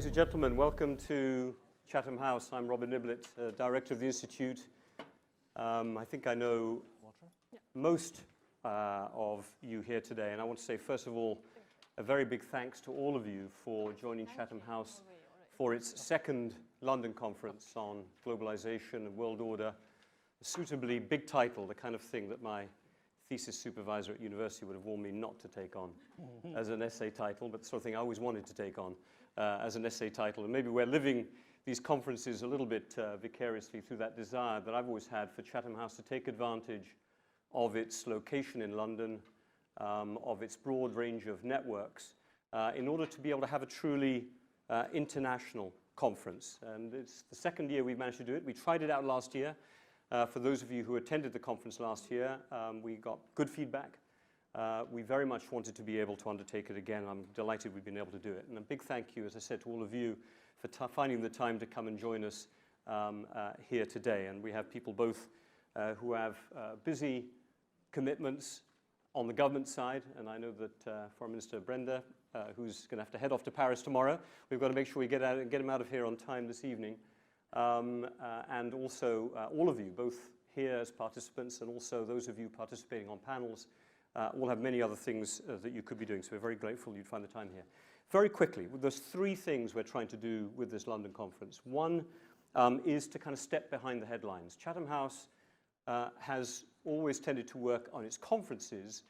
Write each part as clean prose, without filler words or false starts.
Ladies and gentlemen, welcome to Chatham House. I'm Robert Niblett, Director of the Institute. I think I know most of you here today, and I want to say, first of all, a very big thanks to all of you for joining Chatham House for its second London conference on globalization and world order. A suitably big title, the kind of thing that my thesis supervisor at university would have warned me not to take on as an essay title, but the sort of thing I always wanted to take on as an essay title. And maybe we're living these conferences a little bit vicariously through that desire that I've always had for Chatham House to take advantage of its location in London, of its broad range of networks, in order to be able to have a truly international conference. And it's the second year we've managed to do it. We tried it out last year. For those of you who attended the conference last year, we got good feedback. We very much wanted to be able to undertake it again. I'm delighted we've been able to do it. And a big thank you, as I said, to all of you for finding the time to come and join us here today. And we have people both who have busy commitments on the government side, and I know that Foreign Minister Brenda, who's going to have to head off to Paris tomorrow, we've got to make sure we get him out of here on time this evening. And also all of you, both here as participants and also those of you participating on panels, all have many other things that you could be doing. So we're very grateful you'd find the time here. Very quickly, there's three things we're trying to do with this London conference. One is to kind of step behind the headlines. Chatham House has always tended to work on its conferences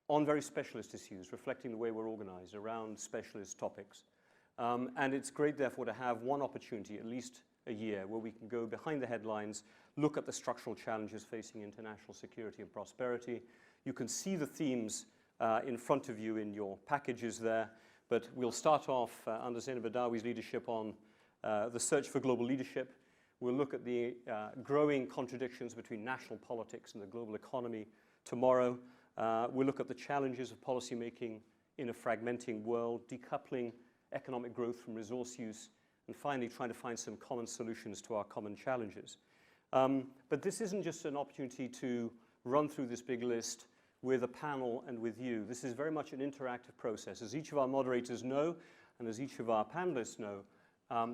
on very specialist issues, reflecting the way we're organized around specialist topics. And it's great, therefore, to have one opportunity, at least a year, where we can go behind the headlines, look at the structural challenges facing international security and prosperity. You can see the themes in front of you in your packages there, but we'll start off under Zainab Badawi's leadership on the search for global leadership. We'll look at the growing contradictions between national politics and the global economy tomorrow. We'll look at the challenges of policymaking in a fragmenting world, decoupling economic growth from resource use, and finally trying to find some common solutions to our common challenges. But this isn't just an opportunity to run through this big list with a panel and with you. This is very much an interactive process. As each of our moderators know, and as each of our panelists know,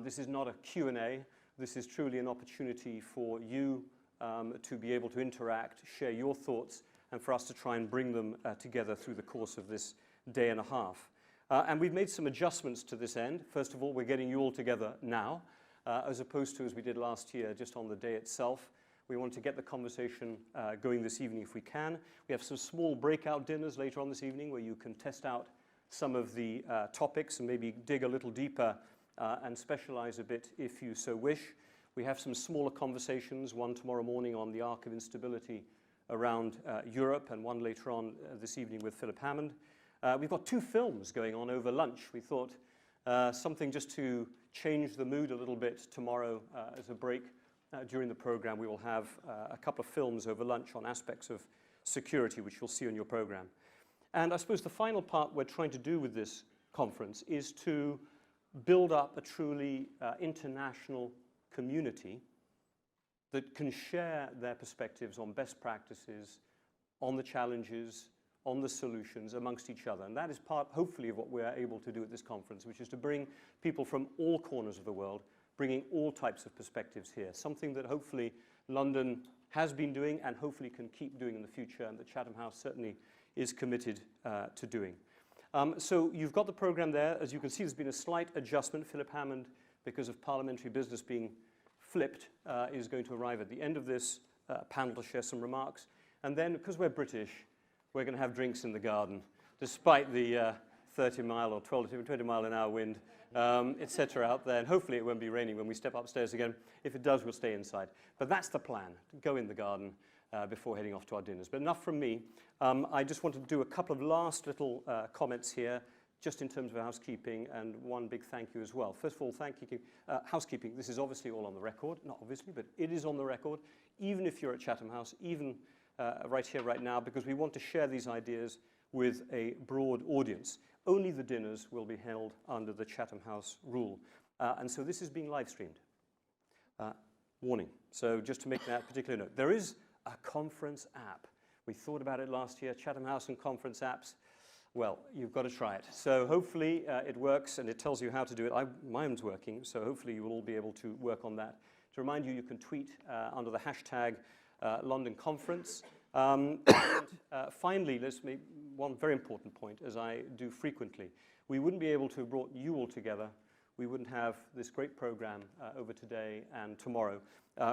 this is not a Q&A. This is truly an opportunity for you to be able to interact, share your thoughts, and for us to try and bring them together through the course of this day and a half. And we've made some adjustments to this end. First of all, we're getting you all together now, as opposed to, as we did last year, just on the day itself. We want to get the conversation going this evening if we can. We have some small breakout dinners later on this evening where you can test out some of the topics and maybe dig a little deeper and specialize a bit if you so wish. We have some smaller conversations, one tomorrow morning on the arc of instability around Europe, and one later on this evening with Philip Hammond. We've got two films going on over lunch. We thought something just to change the mood a little bit tomorrow as a break. During the program, we will have a couple of films over lunch on aspects of security, which you'll see on your program. And I suppose the final part we're trying to do with this conference is to build up a truly international community that can share their perspectives on best practices, on the challenges, on the solutions amongst each other. And that is part, hopefully, of what we're able to do at this conference, which is to bring people from all corners of the world, bringing all types of perspectives here, something that hopefully London has been doing and hopefully can keep doing in the future, and that Chatham House certainly is committed to doing. So you've got the program there. As you can see, there's been a slight adjustment. Philip Hammond, because of parliamentary business being flipped, is going to arrive at the end of this panel to share some remarks. And then, because we're British, we're going to have drinks in the garden, despite the 30-mile or 20-mile-an-hour wind, etc. out there. And hopefully it won't be raining when we step upstairs again. If it does, we'll stay inside. But that's the plan, to go in the garden before heading off to our dinners. But enough from me. I just wanted to do a couple of last little comments here, just in terms of housekeeping, and one big thank you as well. First of all, thank you. Housekeeping, this is obviously all on the record. Not obviously, but it is on the record, even if you're at Chatham House, even right here, right now, because we want to share these ideas with a broad audience. Only the dinners will be held under the Chatham House rule. And so this is being live streamed. Warning. So just to make that particular note, there is a conference app. We thought about it last year, Chatham House and conference apps. well, you've got to try it. So hopefully it works and it tells you how to do it. Mine's working, so hopefully you will all be able to work on that. To remind you, you can tweet under the hashtag London Conference. Finally, let's make one very important point, as I do frequently. We wouldn't be able to have brought you all together. We wouldn't have this great program over today and tomorrow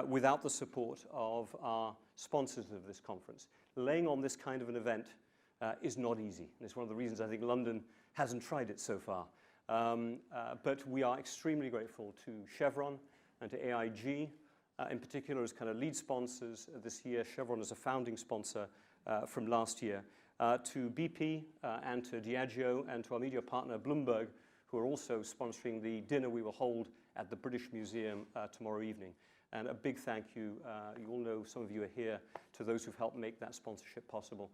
without the support of our sponsors of this conference. Laying on this kind of an event is not easy. And it's one of the reasons I think London hasn't tried it so far. But we are extremely grateful to Chevron and to AIG, in particular as kind of lead sponsors this year. Chevron is a founding sponsor from last year. To BP and to Diageo and to our media partner Bloomberg, who are also sponsoring the dinner we will hold at the British Museum tomorrow evening. And a big thank you. You all know some of you are here, to those who've helped make that sponsorship possible.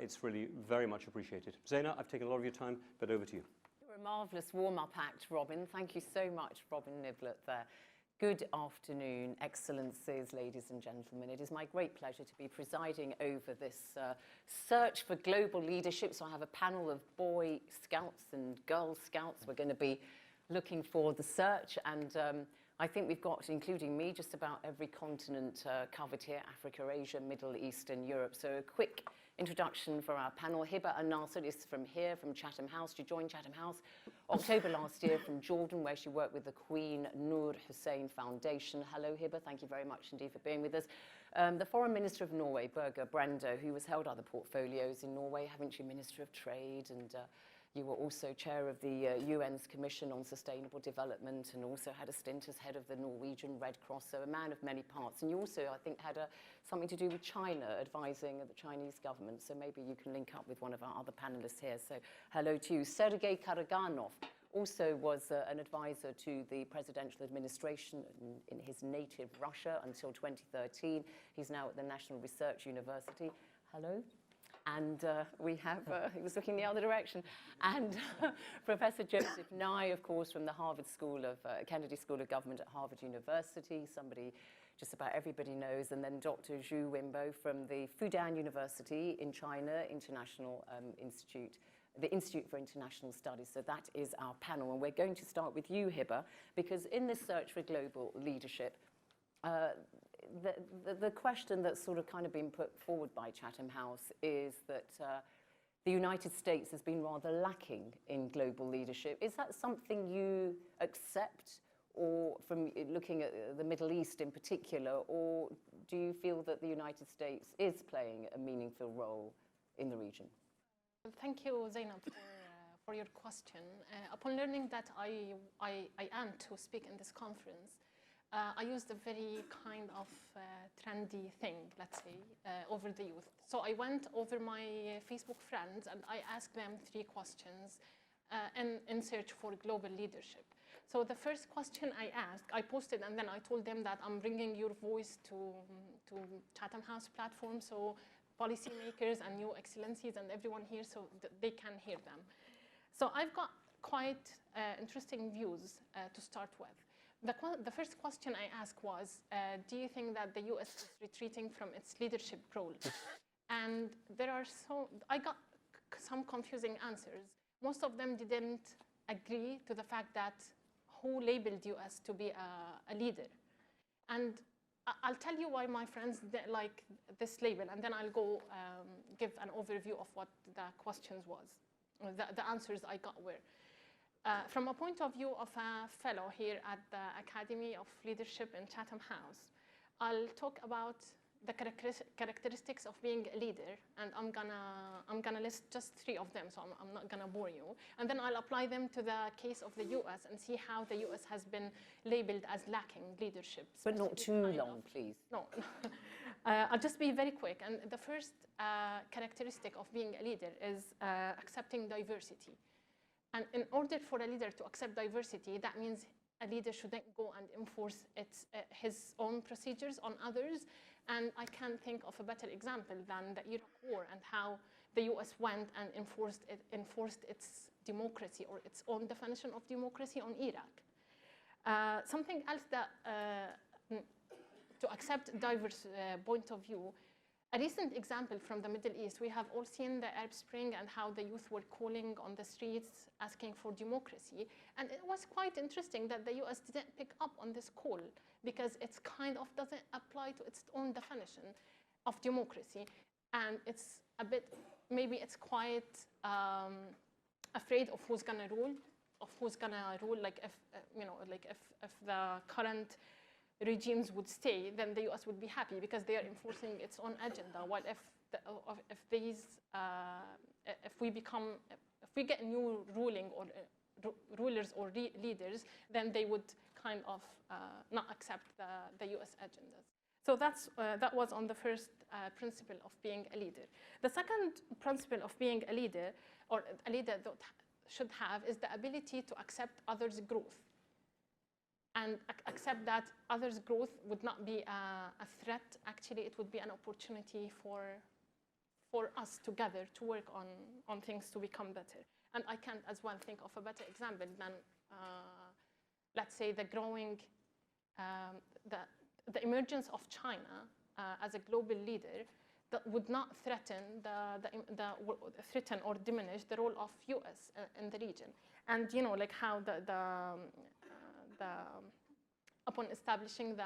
It's really very much appreciated. Zaina, I've taken a lot of your time, but over to you. You're a marvellous warm-up act, Robin. Thank you so much, Robin Niblett there. Good afternoon, excellencies, ladies and gentlemen. It is my great pleasure to be presiding over this search for global leadership. So I have a panel of Boy Scouts and Girl Scouts. We're going to be looking for the search, and I think we've got, including me, just about every continent covered here: Africa, Asia, Middle East and Europe. So a quick introduction for our panel. Hiba al-Nasser is from here, from Chatham House. She joined Chatham House October last year from Jordan, where she worked with the Queen Noor Hussein Foundation. Hello, Hiba. Thank you very much indeed for being with us. The Foreign Minister of Norway, Børge Brende, who has held other portfolios in Norway, haven't you, Minister of Trade, and you were also chair of the UN's Commission on Sustainable Development, and also had a stint as head of the Norwegian Red Cross, so a man of many parts. And you also, I think, had something to do with China, advising the Chinese government, so maybe you can link up with one of our other panelists here. So hello to you. Sergei Karaganov also was an advisor to the presidential administration in his native Russia until 2013. He's now at the National Research University. Hello. And we have, he was looking the other direction, and Professor Joseph Nye, of course, from the Harvard School of, Kennedy School of Government at Harvard University, somebody just about everybody knows, and then Dr. Zhu Wenbo from the Fudan University in China, International Institute, the Institute for International Studies. So that is our panel, and we're going to start with you, Hiba, because in this search for global leadership, the question that's sort of kind of been put forward by Chatham House is that the United States has been rather lacking in global leadership. Is that something you accept, or from looking at the Middle East in particular, or do you feel that the United States is playing a meaningful role in the region? Well, thank you, Zainab, for your question. Upon learning that I am to speak in this conference, I used a very kind of trendy thing, let's say, over the youth. So I went over my Facebook friends and I asked them 3 questions in search for global leadership. So the first question I asked, I posted, and then I told them that I'm bringing your voice to Chatham House platform, so policymakers and your excellencies and everyone here, so they can hear them. So I've got quite interesting views to start with. The first question I asked was, do you think that the US is retreating from its leadership role? And I got some confusing answers. Most of them didn't agree to the fact that who labeled US to be a leader. And I'll tell you why my friends like this label, and then I'll go give an overview of what the questions was, the answers I got were. From a point of view of a fellow here at the Academy of Leadership in Chatham House, I'll talk about the characteristics of being a leader, and I'm gonna list just 3 of them, so I'm not gonna bore you. And then I'll apply them to the case of the US and see how the US has been labeled as lacking leadership. But not too long, please. No, I'll just be very quick. And the first characteristic of being a leader is accepting diversity. And in order for a leader to accept diversity, that means a leader shouldn't go and enforce his own procedures on others. And I can't think of a better example than the Iraq War and how the US went and enforced its democracy, or its own definition of democracy, on Iraq. Something else that, to accept diverse point of view, a recent example from the Middle East, we have all seen the Arab Spring and how the youth were calling on the streets asking for democracy. And it was quite interesting that the US didn't pick up on this call because it kind of doesn't apply to its own definition of democracy. And it's a bit, maybe it's quite afraid of who's gonna rule, like if, if the current regimes would stay, then the US would be happy because they are enforcing its own agenda. While if we get new ruling or rulers or leaders, then they would kind of not accept the US agendas. So that was on the first principle of being a leader. The second principle of being a leader, or a leader that should have, is the ability to accept others' growth. And accept that others' growth would not be a threat. Actually, it would be an opportunity for us together to work on things to become better. And I can't as well think of a better example than, let's say, the growing, the emergence of China as a global leader that would not threaten threaten or diminish the role of US in the region. And like how upon establishing the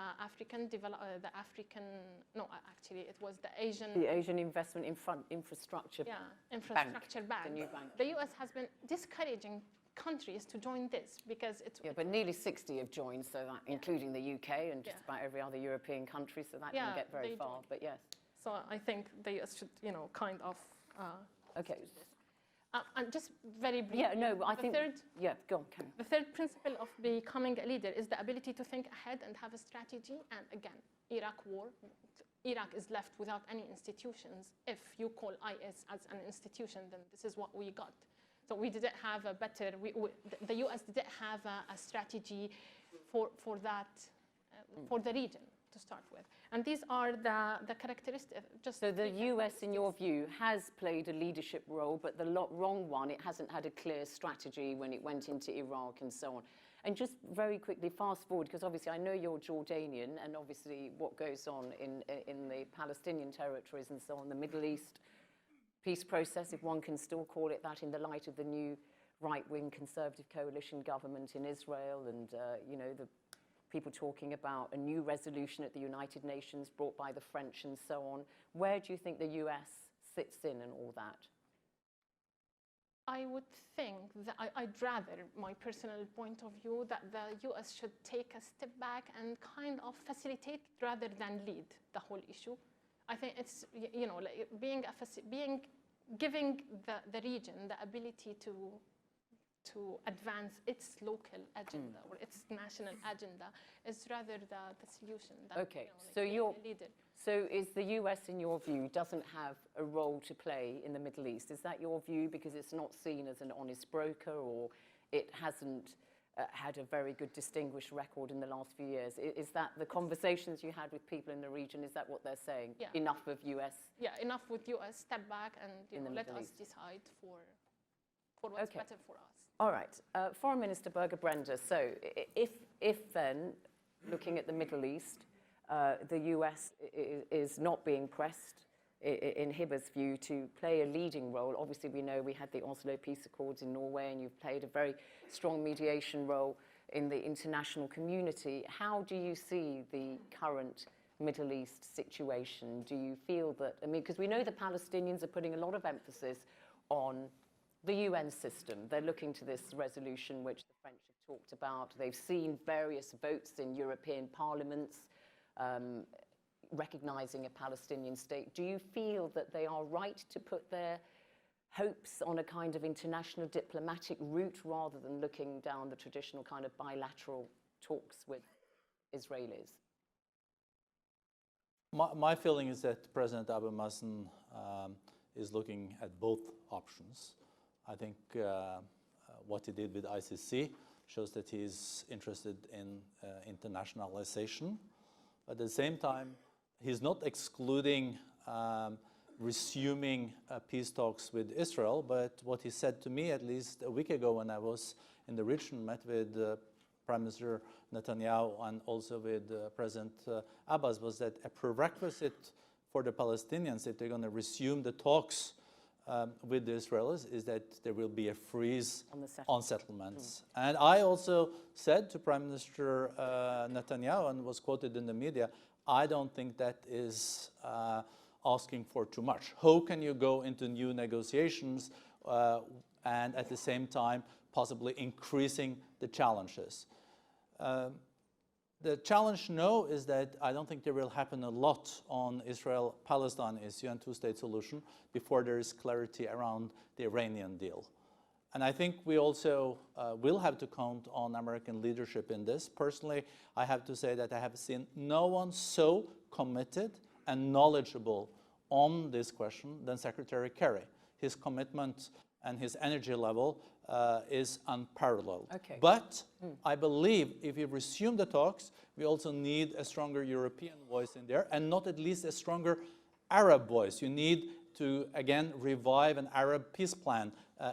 Asian Investment Infrastructure Infrastructure Bank. The new bank. The US has been discouraging countries to join this because it's... Yeah, but nearly 60 have joined, so that, including the UK and just about every other European country, so that didn't get very far, but yes. So I think the US should, kind of... Okay. And just very briefly, yeah, no, I think, go on, Karen. The third principle of becoming a leader is the ability to think ahead and have a strategy. And again, Iraq war, Iraq is left without any institutions. If you call IS as an institution, then this is what we got. So we didn't have a better, the US didn't have a strategy for that, for the region to start with. And these are the characteristics. So the US, in your view, has played a leadership role, but the wrong one. It hasn't had a clear strategy when it went into Iraq and so on. And just very quickly, fast forward, because obviously I know you're Jordanian, and obviously what goes on in the Palestinian territories and so on, the Middle East peace process, if one can still call it that, in the light of the new right-wing conservative coalition government in Israel, and the people talking about a new resolution at the United Nations brought by the French and so on. Where do you think the US sits in and all that? I would think that I'd rather, my personal point of view, that the US should take a step back and kind of facilitate rather than lead the whole issue. I think it's, giving the region the ability to advance its local agenda or its national agenda is rather the solution. That, okay, so is the US, in your view, doesn't have a role to play in the Middle East? Is that your view because it's not seen as an honest broker, or it hasn't had a very good distinguished record in the last few years? Is that the conversations you had with people in the region, is that what they're saying? Yeah. Enough of US? Yeah, enough with US, step back and let us decide for what's better for us. All right, Foreign Minister Birger Brender, so if then, looking at the Middle East, the US is not being pressed, in Hibber's view, to play a leading role. Obviously, we know we had the Oslo Peace Accords in Norway, and you've played a very strong mediation role in the international community. How do you see the current Middle East situation? Do you feel that, because we know the Palestinians are putting a lot of emphasis on the UN system. They're looking to this resolution, which the French have talked about. They've seen various votes in European parliaments recognizing a Palestinian state. Do you feel that they are right to put their hopes on a kind of international diplomatic route rather than looking down the traditional kind of bilateral talks with Israelis? My feeling is that President Abu Mazen is looking at both options. I think what he did with ICC shows that he's interested in internationalization. At the same time, he's not excluding resuming peace talks with Israel, but what he said to me at least a week ago when I was in the region, met with Prime Minister Netanyahu and also with President Abbas, was that a prerequisite for the Palestinians, if they're going to resume the talks with the Israelis, is that there will be a freeze on settlements. And I also said to Prime Minister Netanyahu, and was quoted in the media, I don't think that is asking for too much. How can you go into new negotiations and at the same time possibly increasing the challenges? The challenge now is that I don't think there will happen a lot on Israel-Palestine issue and two-state solution before there is clarity around the Iranian deal. And I think we also will have to count on American leadership in this. Personally, I have to say that I have seen no one so committed and knowledgeable on this question than Secretary Kerry. His commitment and his energy level is unparalleled. Okay. But I believe if we resume the talks, we also need a stronger European voice in there, and not at least a stronger Arab voice. You need to, again, revive an Arab peace plan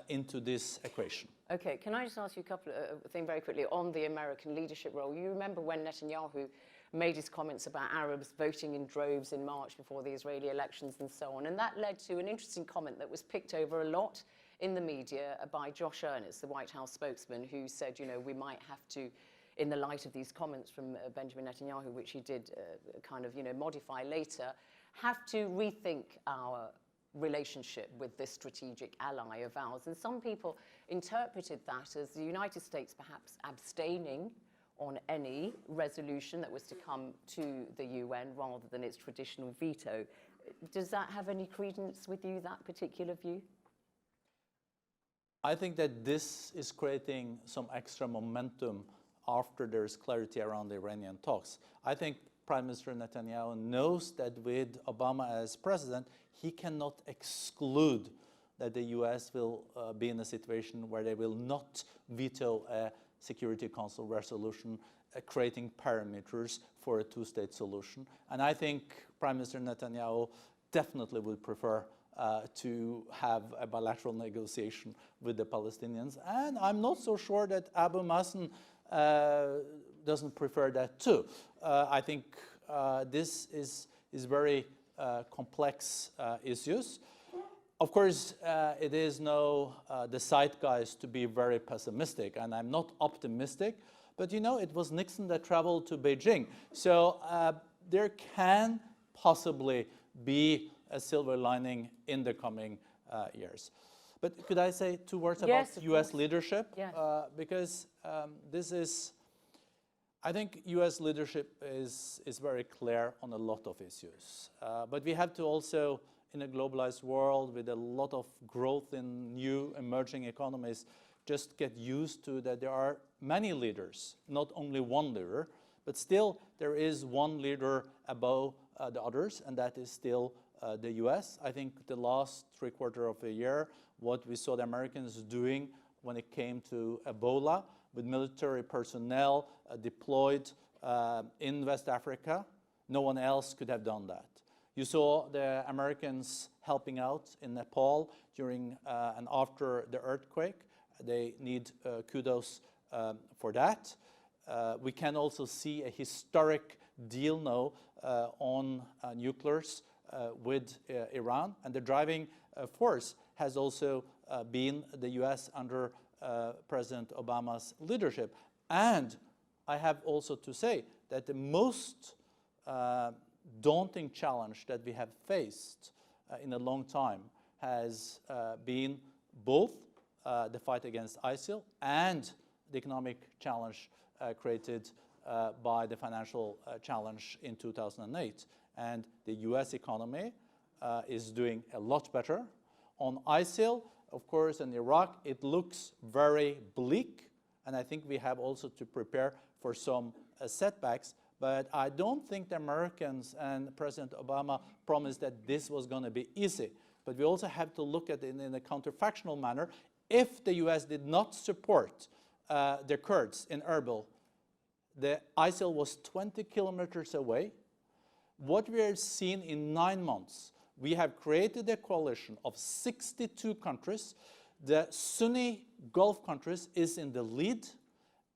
into this equation. Okay, can I just ask you a couple of things very quickly on the American leadership role? You remember when Netanyahu made his comments about Arabs voting in droves in March before the Israeli elections and so on, and that led to an interesting comment that was picked over a lot in the media by Josh Earnest, the White House spokesman, who said, you know, we might have to, in the light of these comments from Benjamin Netanyahu, which he did kind of, you know, modify later, have to rethink our relationship with this strategic ally of ours. And some people interpreted that as the United States perhaps abstaining on any resolution that was to come to the UN rather than its traditional veto. Does that have any credence with you, that particular view? I think that this is creating some extra momentum after there's clarity around the Iranian talks. I think Prime Minister Netanyahu knows that with Obama as president, he cannot exclude that the US will be in a situation where they will not veto a Security Council resolution creating parameters for a two-state solution. And I think Prime Minister Netanyahu definitely would prefer to have a bilateral negotiation with the Palestinians. And I'm not so sure that Abu Mazen doesn't prefer that too. I think this is very complex issues. Of course, it is now the zeitgeist to be very pessimistic, and I'm not optimistic, but you know, it was Nixon that traveled to Beijing. So there can possibly be a silver lining in the coming years. But could I say 2 words about US leadership? Yes. Because this is, I think US leadership is very clear on a lot of issues. But we have to also, in a globalized world with a lot of growth in new emerging economies, just get used to that there are many leaders, not only one leader, but still there is one leader above the others, and that is still the US. I think the last 3/4 of a year, what we saw the Americans doing when it came to Ebola, with military personnel deployed in West Africa, no one else could have done that. You saw the Americans helping out in Nepal during and after the earthquake. They need kudos for that. We can also see a historic deal now on nuclears with Iran, and the driving force has also been the US under President Obama's leadership. And I have also to say that the most daunting challenge that we have faced in a long time has been both the fight against ISIL and the economic challenge created by the financial challenge in 2008. And the US economy is doing a lot better. On ISIL, of course, in Iraq, it looks very bleak. And I think we have also to prepare for some setbacks. But I don't think the Americans and President Obama promised that this was going to be easy. But we also have to look at it in a counterfactual manner. If the US did not support the Kurds in Erbil, the ISIL was 20 kilometers away. What we have seen in 9 months, we have created a coalition of 62 countries. The Sunni Gulf countries is in the lead.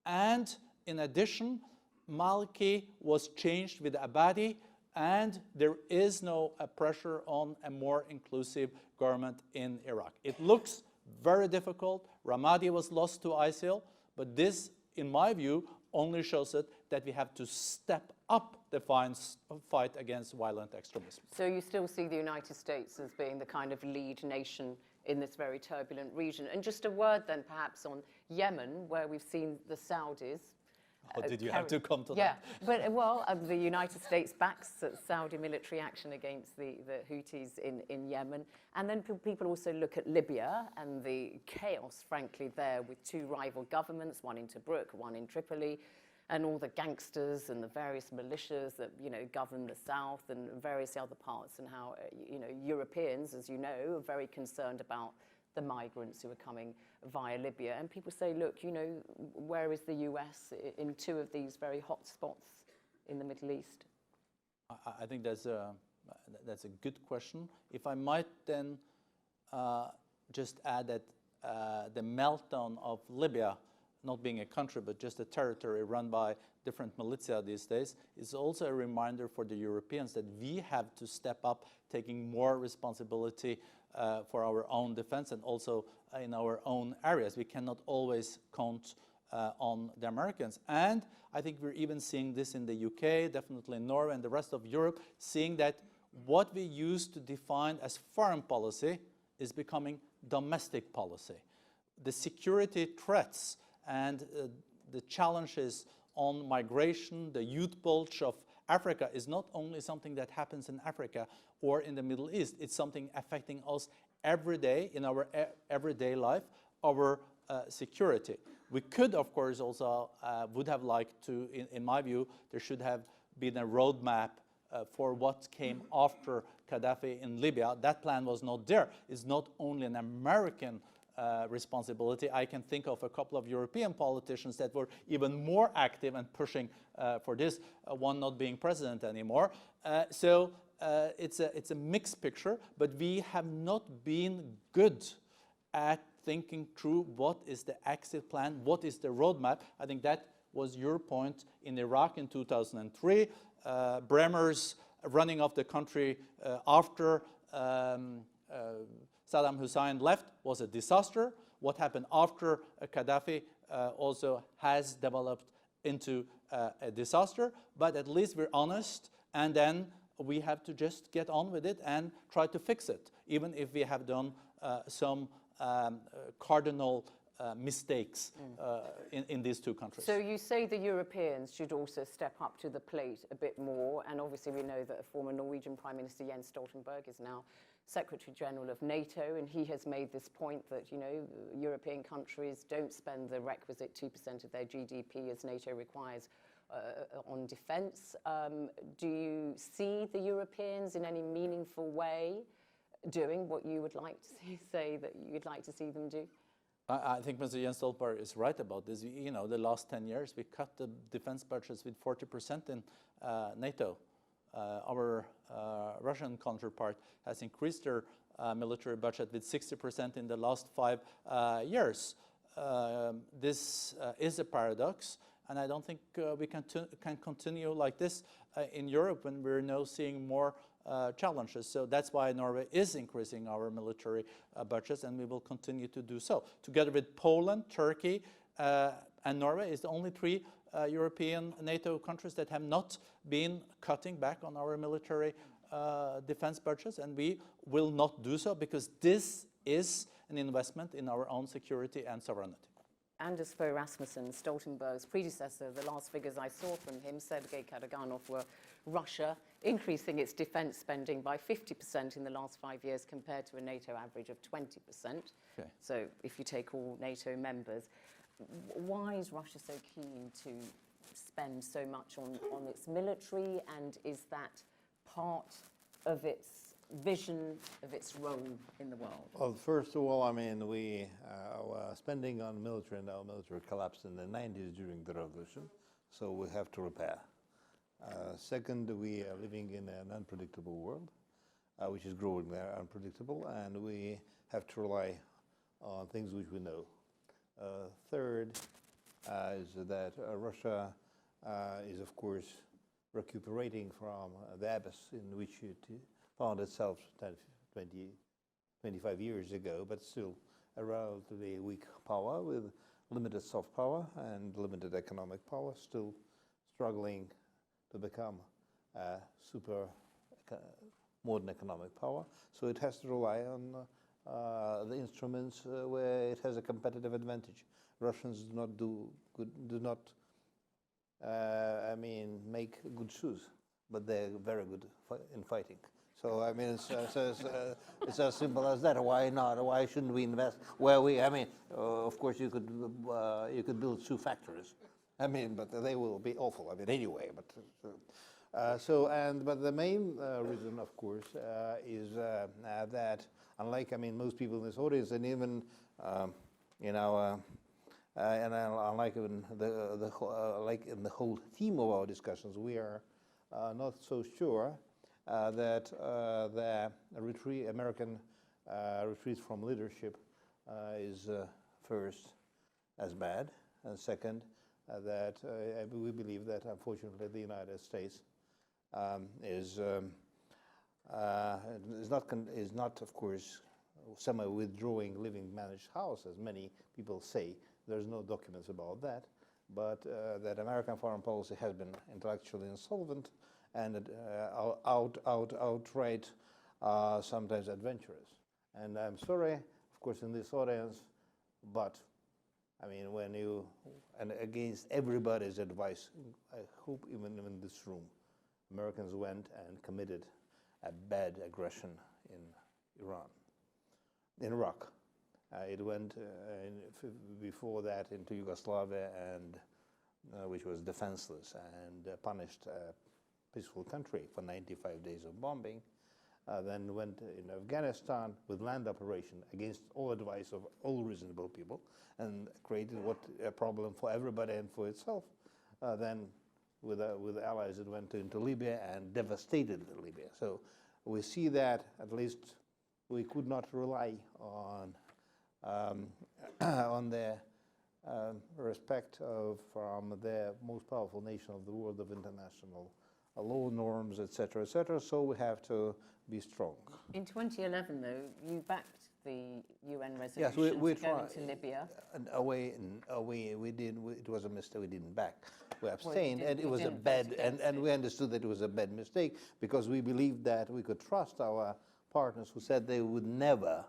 And in addition, Maliki was changed with Abadi and there is no pressure on a more inclusive government in Iraq. It looks very difficult. Ramadi was lost to ISIL, but this, in my view, only shows it that we have to step up the fight against violent extremism. So you still see the United States as being the kind of lead nation in this very turbulent region. And just a word then perhaps on Yemen, where we've seen the Saudis. Oh, did you have to come to yeah, that? but well, the United States backs Saudi military action against the Houthis in Yemen. And then people also look at Libya and the chaos, frankly, there with two rival governments, one in Tobruk, one in Tripoli, and all the gangsters and the various militias that, you know, govern the south and various other parts, and how, you know, Europeans, as you know, are very concerned about the migrants who are coming via Libya. And people say, look, you know, where is the US in two of these very hot spots in the Middle East? I think that's a good question. If I might then just add that the meltdown of Libya, not being a country but just a territory run by different militia these days, is also a reminder for the Europeans that we have to step up, taking more responsibility for our own defense and also in our own areas. We cannot always count on the Americans. And I think we're even seeing this in the UK, definitely in Norway and the rest of Europe, seeing that what we used to define as foreign policy is becoming domestic policy. The security threats and the challenges on migration, the youth bulge of Africa is not only something that happens in Africa or in the Middle East, it's something affecting us every day in our everyday life, our security. We could, of course, also would have liked to, in my view, there should have been a roadmap for what came after Gaddafi in Libya. That plan was not there. It's not only an American responsibility. I can think of a couple of European politicians that were even more active and pushing for this, one not being president anymore. So it's a mixed picture, but we have not been good at thinking through what is the exit plan, what is the roadmap. I think that was your point in Iraq in 2003. Bremer's running off the country after Saddam Hussein left was a disaster. What happened after Gaddafi also has developed into a disaster, but at least we're honest, and then we have to just get on with it and try to fix it, even if we have done some cardinal mistakes in these two countries. So you say the Europeans should also step up to the plate a bit more, and obviously we know that a former Norwegian Prime Minister, Jens Stoltenberg, is now Secretary General of NATO, and he has made this point that, you know, European countries don't spend the requisite 2% of their GDP as NATO requires on defence. Do you see the Europeans in any meaningful way doing what you would like to say that you'd like to see them do? I think Mr. Jens Stoltenberg is right about this. You know, the last 10 years, we cut the defense budgets with 40% in NATO. Our Russian counterpart has increased their military budget with 60% in the last 5 years. This is a paradox, and I don't think we can continue like this in Europe when we're now seeing more challenges. So that's why Norway is increasing our military budgets, and we will continue to do so. Together with Poland, Turkey, and Norway is the only 3 European NATO countries that have not been cutting back on our military defense budgets, and we will not do so because this is an investment in our own security and sovereignty. Anders Fogh Rasmussen, Stoltenberg's predecessor, the last figures I saw from him, Sergei Karaganov, were Russia increasing its defence spending by 50% in the last 5 years compared to a NATO average of 20%. Okay. So if you take all NATO members, why is Russia so keen to spend so much on its military, and is that part of its vision of its role in the world? Well, first of all, I mean, our spending on military and our military collapsed in the 90s during the revolution, so we have to repair. Second, we are living in an unpredictable world, which is growing there, unpredictable, and we have to rely on things which we know. Third is that Russia is, of course, recuperating from the abyss in which it found itself 25 years ago, but still a relatively weak power with limited soft power and limited economic power, still struggling to become a super modern economic power. So it has to rely on the instruments where it has a competitive advantage. Russians do not make good shoes, but they're very good in fighting. So I mean, it's as simple as that. Why not? Why shouldn't we invest where we? I mean, of course you could build shoe factories. I mean, but they will be awful. I mean, anyway. But but the main reason, of course, is that unlike most people in this audience, and even and unlike in like in the whole theme of our discussions, we are not so sure that the American retreat from leadership is first as bad, and second that we believe that unfortunately the United States is not of course semi-withdrawing living managed house as many people say. There's no documents about that, but that American foreign policy has been intellectually insolvent and outright sometimes adventurous. And I'm sorry, of course, in this audience, but I mean, when you, and against everybody's advice, I hope even in this room, Americans went and committed a bad aggression in Iraq. It went before that into Yugoslavia, and which was defenseless, and punished a peaceful country for 95 days of bombing. Then went in Afghanistan with land operation against all advice of all reasonable people, and created a problem for everybody and for itself. Then with allies it went into Libya and devastated Libya. So we see that at least we could not rely on the respect from the most powerful nation of the world of international law norms, etc., etc. So we have to be strong. In 2011, though, you backed the UN resolution yes, we to go tried. into Libya. We did. It was a mistake. We didn't back. We abstained, Well, and it was a bad. And we understood that it was a bad mistake because we believed that we could trust our partners who said they would never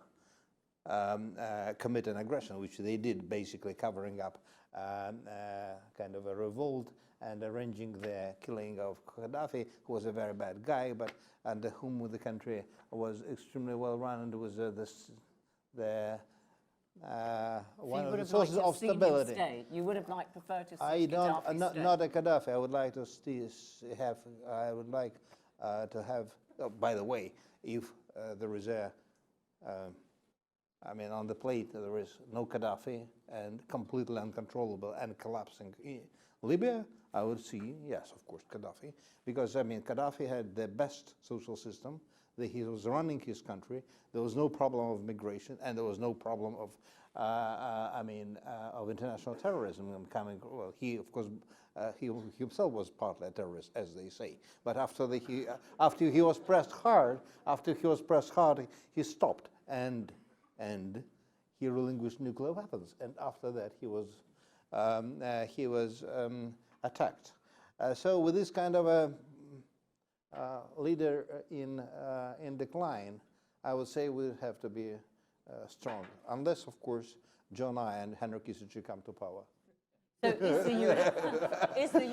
commit an aggression, which they did, basically covering up kind of a revolt and arranging the killing of Gaddafi, who was a very bad guy, but under whom the country was extremely well run, and was one of the sources of stability. You would have preferred to see I don't, Gaddafi stay. not a Gaddafi. I would like to have. I would like to have. Oh, by the way, if there is a on the plate there is no Gaddafi and completely uncontrollable and collapsing Libya, I would see, yes, of course, Gaddafi, because Gaddafi had the best social system. He was running his country. There was no problem of migration, and there was no problem of, of international terrorism coming. Well, he, of course, he himself was partly a terrorist, as they say. But after he was pressed hard, he stopped and he relinquished nuclear weapons. And after that, he was attacked. So with this kind of a leader in decline, I would say we have to be strong, unless, of course, John I and Henry Kissinger come to power. So is the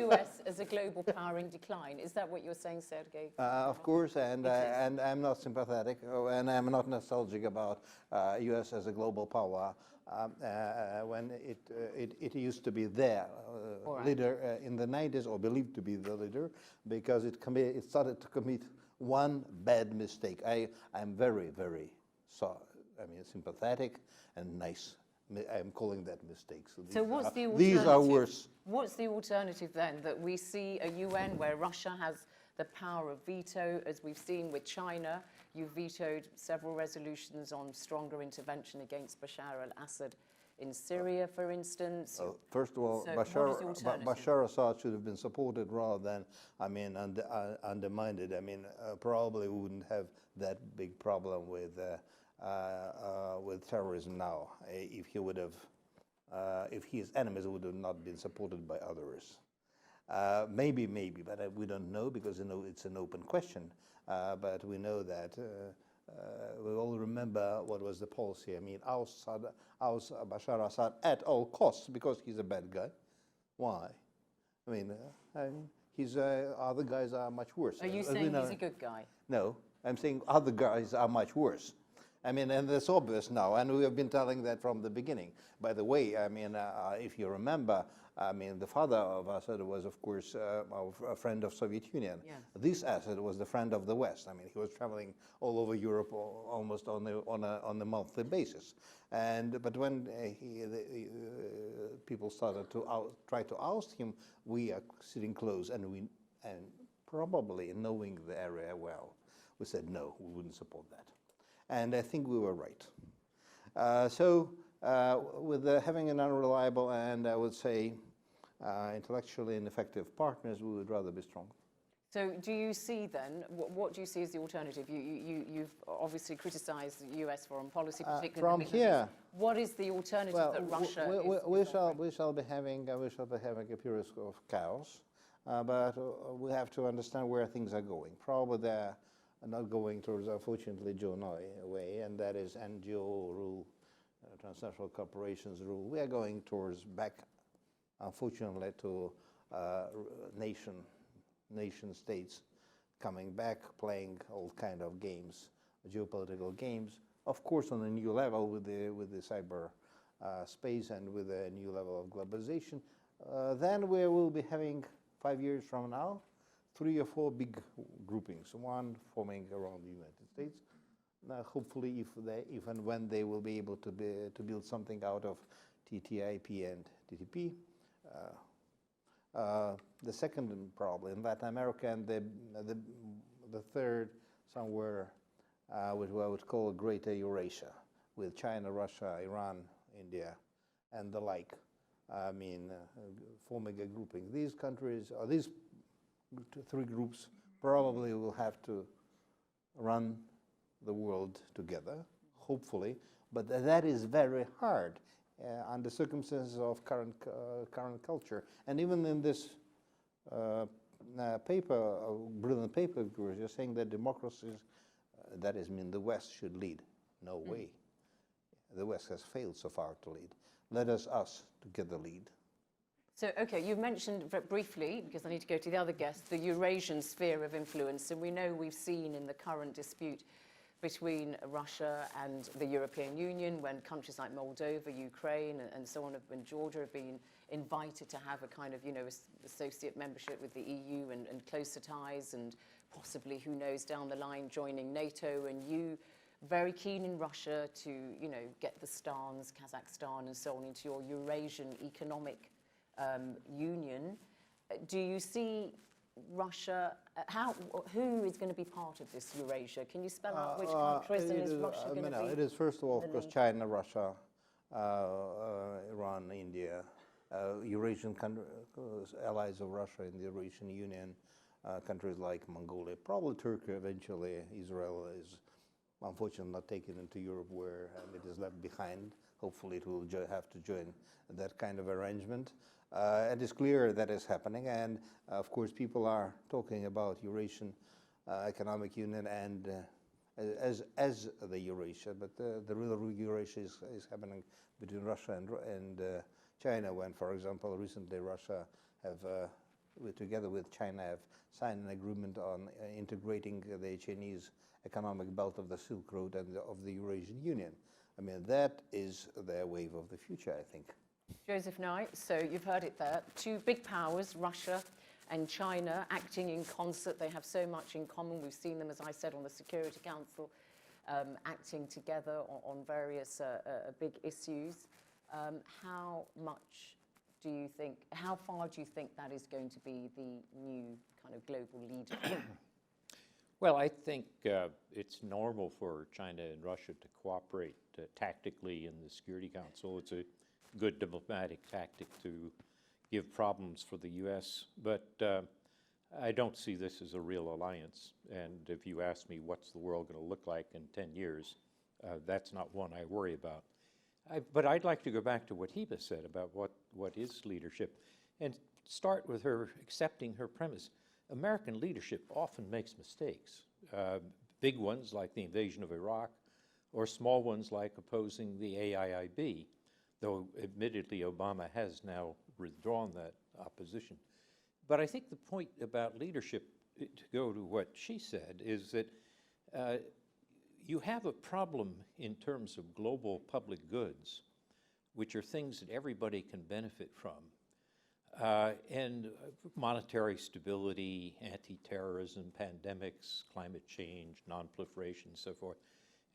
US as a global power in decline? Is that what you're saying, Sergei? Of course, and I'm not sympathetic, and I'm not nostalgic about US as a global power. When it used to be the leader in the 90s, or believed to be the leader, because it started to commit one bad mistake. I'm very, very sympathetic and nice. I'm calling that mistakes. So what's the alternative? These are worse. What's the alternative then? That we see a UN where Russia has the power of veto, as we've seen with China. You vetoed several resolutions on stronger intervention against Bashar al-Assad in Syria, for instance? First of all, So what is the alternative? Bashar Assad should have been supported rather than, undermined. Probably we wouldn't have that big problem with terrorism now if he would have, if his enemies would have not been supported by others. Maybe, but we don't know because it's an open question. But we know that we all remember what was the policy. Oust Bashar Assad at all costs because he's a bad guy. Why? His other guys are much worse. Are you saying he's a good guy? No, I'm saying other guys are much worse. And that's obvious now, and we have been telling that from the beginning. By the way, if you remember, the father of Assad was, of course, a friend of Soviet Union. Yes. This Assad was the friend of the West. He was traveling all over Europe almost on a monthly basis. But when people started to try to oust him, we are sitting close, and probably knowing the area well, we said no, we wouldn't support that. And I think we were right. With having an unreliable and, I would say, intellectually ineffective partners, we would rather be strong. So do you see then, what do you see as the alternative? You've obviously criticized the US foreign policy, particularly From here, what is the alternative that Russia we shall be having a period of chaos, but we have to understand where things are going. Probably they're not going towards, unfortunately, Joe Nye way, and that is NGO rule, transnational corporations rule. We are going towards back, unfortunately, to nation states coming back, playing all kind of games, geopolitical games. Of course, on a new level with the cyber space and with a new level of globalization. Then we will be having 5 years from now 3 or 4 big groupings, one forming around the United States. Hopefully, if and when they will be able to build something out of TTIP and TTP. The second probably in Latin America, and the third somewhere what I would call a greater Eurasia, with China, Russia, Iran, India, and the like. Forming a grouping. These countries, or these 3 groups, probably will have to run the world together, hopefully, but that is very hard under circumstances of current culture. And even in this paper, brilliant paper, you're saying that democracies, that is, the West should lead. No way. The West has failed so far to lead. Let us together lead. So, okay, you've mentioned briefly, because I need to go to the other guests, the Eurasian sphere of influence. And we know we've seen in the current dispute between Russia and the European Union, when countries like Moldova, Ukraine, and so on, and Georgia have been invited to have a kind of, associate membership with the EU and closer ties, and possibly, who knows, down the line joining NATO. And you very keen in Russia to, get the stans, Kazakhstan, and so on into your Eurasian economic union. Do you see Russia, who is going to be part of this Eurasia? Can you spell out which countries, and is Russia going to be? It is, first of all, of course, China, Russia, Iran, India, Eurasian allies of Russia in the Eurasian Union, countries like Mongolia, probably Turkey eventually. Israel is unfortunately not taken into Europe, where it is left behind. Hopefully it will have to join that kind of arrangement. It is clear that is happening, and of course people are talking about Eurasian Economic Union and as the Eurasia, but the real Eurasia is happening between Russia and China, when, for example, recently Russia have, together with China, have signed an agreement on integrating the Chinese economic belt of the Silk Road and of the Eurasian Union. That is their wave of the future, I think. Joseph Nye, so you've heard it there. 2 big powers, Russia and China, acting in concert. They have so much in common. We've seen them, as I said, on the Security Council, acting together on various big issues. How far do you think that is going to be the new kind of global leader? Well, I think it's normal for China and Russia to cooperate tactically in the Security Council. It's a good diplomatic tactic to give problems for the U.S., but I don't see this as a real alliance. And if you ask me what's the world going to look like in 10 years, that's not one I worry about. But I'd like to go back to what Heba said about what is leadership and start with her accepting her premise. American leadership often makes mistakes, big ones like the invasion of Iraq, or small ones like opposing the AIIB, though admittedly Obama has now withdrawn that opposition. But I think the point about leadership, to go to what she said, is that you have a problem in terms of global public goods, which are things that everybody can benefit from. And monetary stability, anti-terrorism, pandemics, climate change, non-proliferation, and so forth.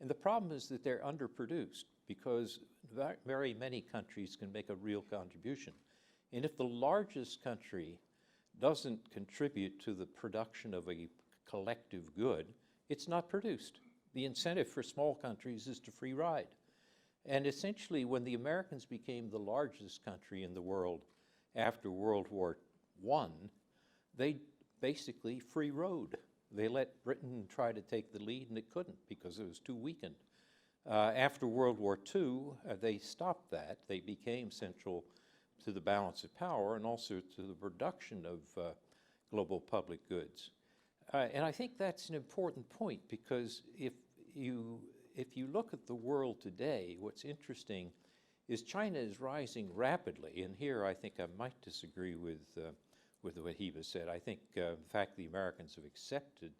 And the problem is that they're underproduced because very many countries can make a real contribution. And if the largest country doesn't contribute to the production of a collective good, it's not produced. The incentive for small countries is to free ride. And essentially, when the Americans became the largest country in the world after World War I, they basically free rode. They let Britain try to take the lead, and it couldn't because it was too weakened. After World War II, they stopped that. They became central to the balance of power and also to the production of global public goods. And I think that's an important point because if you look at the world today, what's interesting is China is rising rapidly. And here I think I might disagree with what Heba said. I think, in fact, the Americans have accepted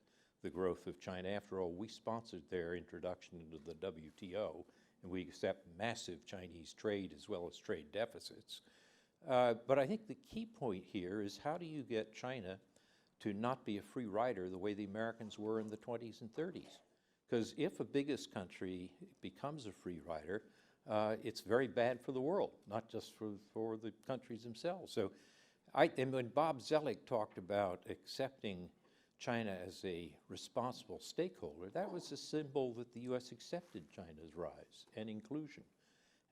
the growth of China. After all, we sponsored their introduction into the WTO, and we accept massive Chinese trade as well as trade deficits. But I think the key point here is how do you get China to not be a free rider the way the Americans were in the 20s and 30s? Because if a biggest country becomes a free rider, it's very bad for the world, not just for the countries themselves. So and when Bob Zoellick talked about accepting China as a responsible stakeholder, that was a symbol that the U.S. accepted China's rise and inclusion.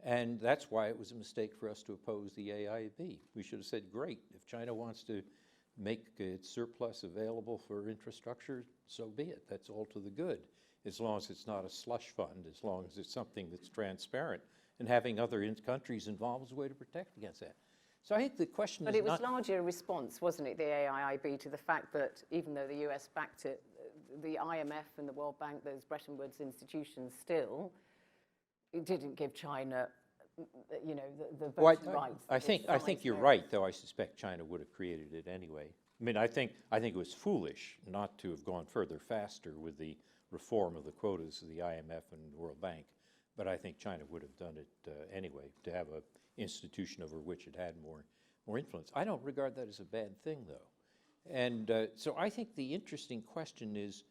And that's why it was a mistake for us to oppose the AIIB. We should have said, great, if China wants to make its surplus available for infrastructure, so be it. That's all to the good, as long as it's not a slush fund, as long as it's something that's transparent. And having other countries involved is a way to protect against that. So I think the question is But it was largely a response, wasn't it, the AIIB, to the fact that even though the US backed it, the IMF and the World Bank, those Bretton Woods institutions still, it didn't give China, you know, the voting rights. I think you're right, though I suspect China would have created it anyway. I mean, I think it was foolish not to have gone further faster with the reform of the quotas of the IMF and the World Bank, but I think China would have done it anyway, to have an institution over which it had more influence. I don't regard that as a bad thing, though. And so I think the interesting question is,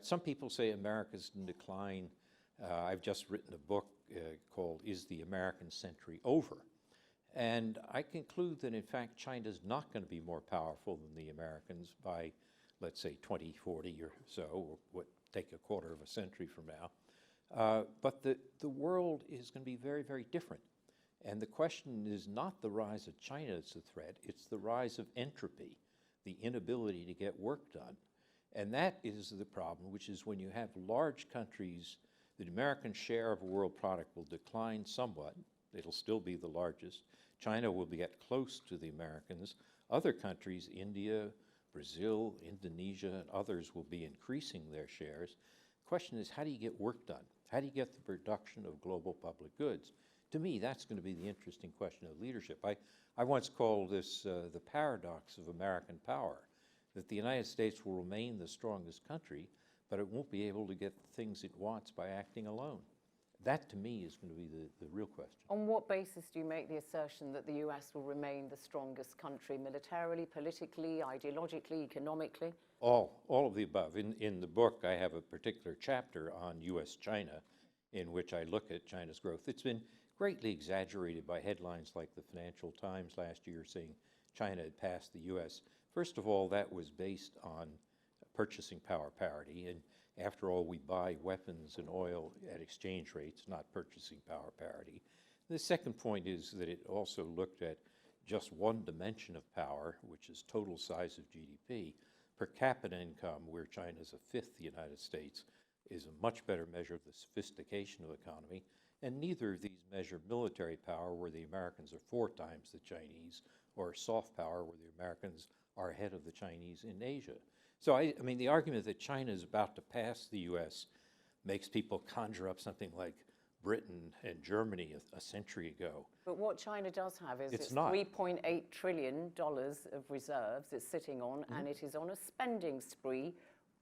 some people say America's in decline. I've just written a book called Is the American Century Over? And I conclude that, in fact, China's not going to be more powerful than the Americans by, let's say, 2040 or so, or what, take a quarter of a century from now. But the world is going to be very, very different. And the question is not the rise of China as a threat, it's the rise of entropy, the inability to get work done. And that is the problem, which is when you have large countries, the American share of a world product will decline somewhat. It'll still be the largest. China will get close to the Americans. Other countries, India, Brazil, Indonesia, and others will be increasing their shares. The question is, how do you get work done? How do you get the production of global public goods? To me, that's going to be the interesting question of leadership. I once called this the paradox of American power, that the United States will remain the strongest country, but it won't be able to get the things it wants by acting alone. That, to me, is going to be the real question. On what basis do you make the assertion that the US will remain the strongest country, militarily, politically, ideologically, economically? All of the above. In the book, I have a particular chapter on US-China in which I look at China's growth. It's been greatly exaggerated by headlines like the Financial Times last year saying China had passed the US. First of all, that was based on purchasing power parity, and after all, we buy weapons and oil at exchange rates, not purchasing power parity. The second point is that it also looked at just one dimension of power, which is total size of GDP. Per capita income, where China is a fifth the United States, is a much better measure of the sophistication of the economy. And neither of these measure military power, where the Americans are 4 times the Chinese, or soft power, where the Americans are ahead of the Chinese in Asia. So I mean, the argument that China is about to pass the U.S. makes people conjure up something like Britain and Germany a century ago. But what China does have is It's it's not. $3.8 trillion of reserves it's sitting on, and it is on a spending spree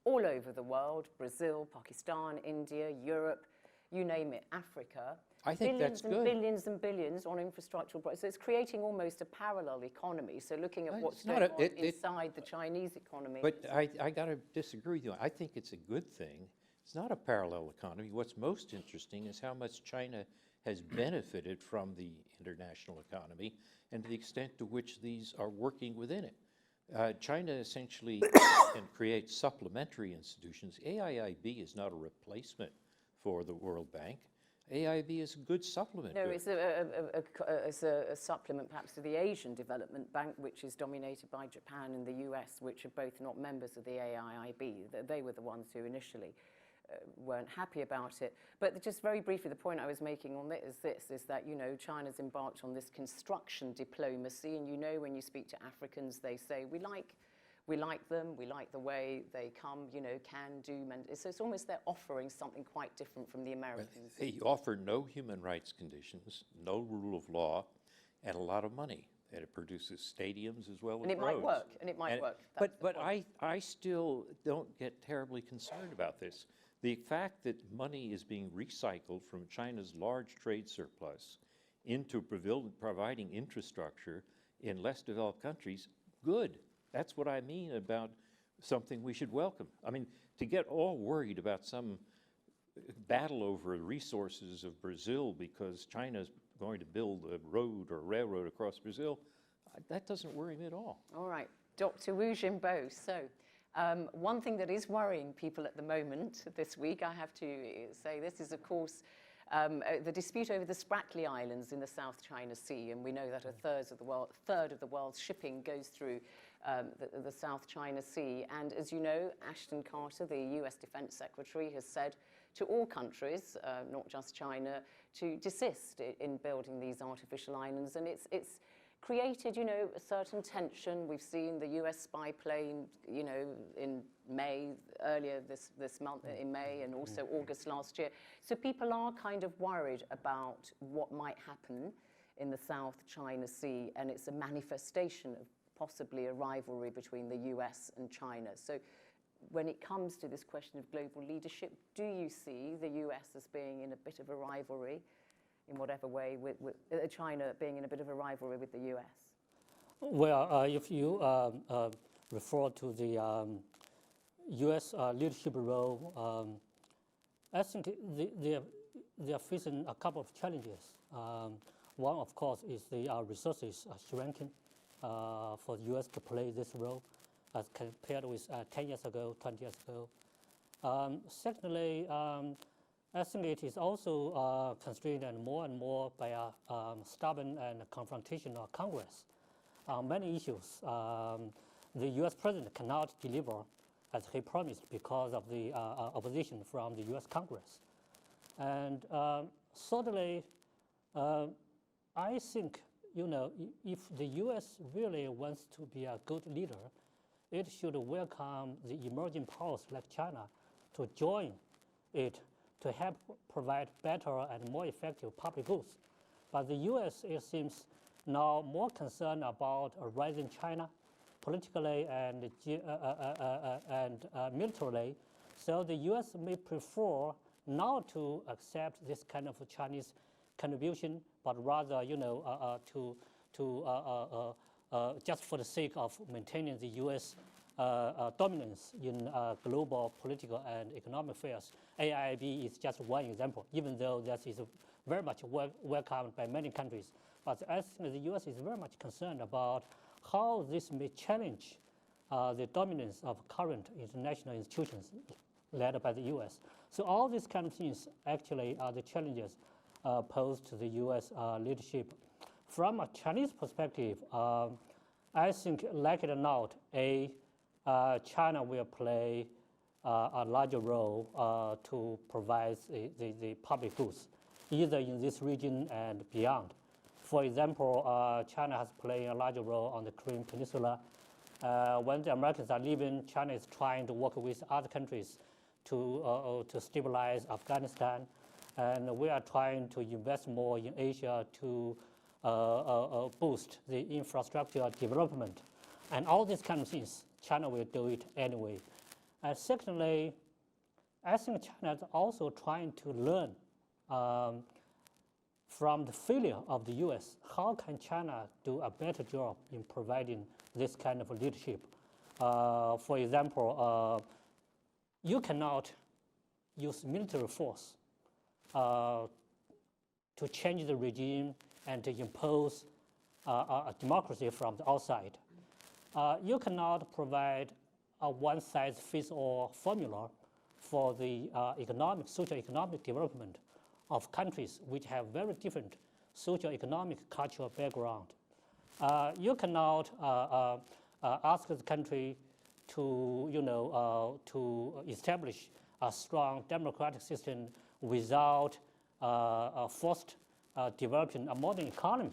all over the world, Brazil, Pakistan, India, Europe, you name it, Africa. I think that's good. Billions and billions on infrastructural projects. So it's creating almost a parallel economy. So looking at Well, what's it's not going a- on it- inside the Chinese economy. But I got to disagree with you. I think it's a good thing. It's not a parallel economy. What's most interesting is how much China has benefited from the international economy and to the extent to which these are working within it. China essentially can create supplementary institutions. AIIB is not a replacement for the World Bank. AIIB is a good supplement No, to it's it. it's a supplement perhaps to the Asian Development Bank, which is dominated by Japan and the US, which are both not members of the AIIB. They were the ones who initially weren't happy about it. But just very briefly, the point I was making on this is that, you know, China's embarked on this construction diplomacy, and you know, when you speak to Africans, they say, we like them, we like the way they come, you know, can do. So it's almost they're offering something quite different from the Americans. They offer no human rights conditions, no rule of law, and a lot of money. And it produces stadiums as well as roads. And it might work, and it might work. That's But the point. I still don't get terribly concerned about this. The fact that money is being recycled from China's large trade surplus into providing infrastructure in less developed countries, good. That's what I mean about something we should welcome. I mean, to get all worried about some battle over the resources of Brazil because China's going to build a road or railroad across Brazil, that doesn't worry me at all. All right, Dr. Wu Jinbo. So one thing that is worrying people at the moment this week, I have to say this, is of course the dispute over the Spratly Islands in the South China Sea. And we know that a third of the world's shipping goes through the South China Sea. And as you know, Ashton Carter, the US Defense Secretary, has said to all countries, not just China, to desist in building these artificial islands. And it's created, you know, a certain tension. We've seen the US spy plane, you know, in May, earlier this month, in May, and also August last year. So people are kind of worried about what might happen in the South China Sea, and it's a manifestation of possibly a rivalry between the US and China. So when it comes to this question of global leadership, do you see the US as being in a bit of a rivalry, in whatever way, with China being in a bit of a rivalry with the US? Well, if you refer to the US leadership role, I think they are facing a couple of challenges. One, of course, is the resources are shrinking for the US to play this role as compared with 10 years ago, 20 years ago. Secondly, I think it is also constrained and more by a stubborn and confrontational Congress. Many issues, the US president cannot deliver as he promised because of the opposition from the US Congress. And thirdly, I think, you know, if the US really wants to be a good leader, it should welcome the emerging powers like China to join it to help provide better and more effective public goods. But the US, it seems, now more concerned about a rising China politically and militarily. So the US may prefer not to accept this kind of Chinese contribution, but rather, you know, just for the sake of maintaining the US dominance in global political and economic affairs. AIIB is just one example, even though that is very much welcomed by many countries. But I think the US is very much concerned about how this may challenge the dominance of current international institutions led by the US. So all these kind of things actually are the challenges posed to the U.S. Leadership. From a Chinese perspective, I think, like it or not, China will play a larger role to provide the public goods, either in this region and beyond. For example, China has played a larger role on the Korean Peninsula. When the Americans are leaving, China is trying to work with other countries to stabilize Afghanistan. And we are trying to invest more in Asia to boost the infrastructure development. And all these kind of things, China will do it anyway. And secondly, I think China is also trying to learn from the failure of the US. How can China do a better job in providing this kind of leadership? For example, you cannot use military force to change the regime and to impose a democracy from the outside. You cannot provide a one-size-fits-all formula for the socio-economic development of countries which have very different socio-economic cultural background. You cannot ask the country to, to establish a strong democratic system without forced developing a modern economy.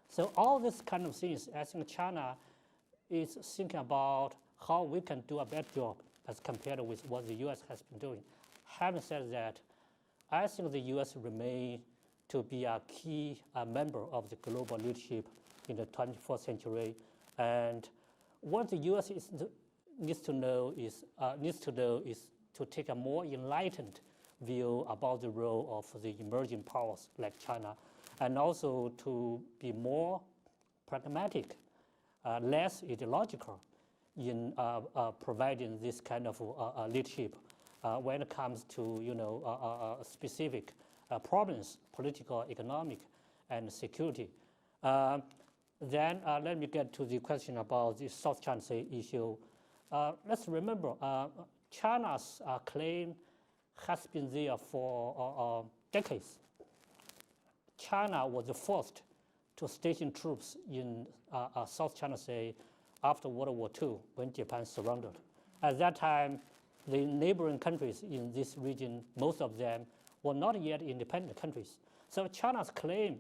So all these kind of things, I think China is thinking about how we can do a better job as compared with what the U.S. has been doing. Having said that, I think the U.S. remains to be a key member of the global leadership in the 21st century. And what the U.S. needs to know is to take a more enlightened view about the role of the emerging powers like China, and also to be more pragmatic, less ideological in providing this kind of leadership when it comes to specific problems, political, economic, and security. Then let me get to the question about the South China Sea issue. Let's remember, China's claim has been there for decades. China was the first to station troops in South China Sea after World War II when Japan surrendered. At that time, the neighboring countries in this region, most of them were not yet independent countries. So China's claim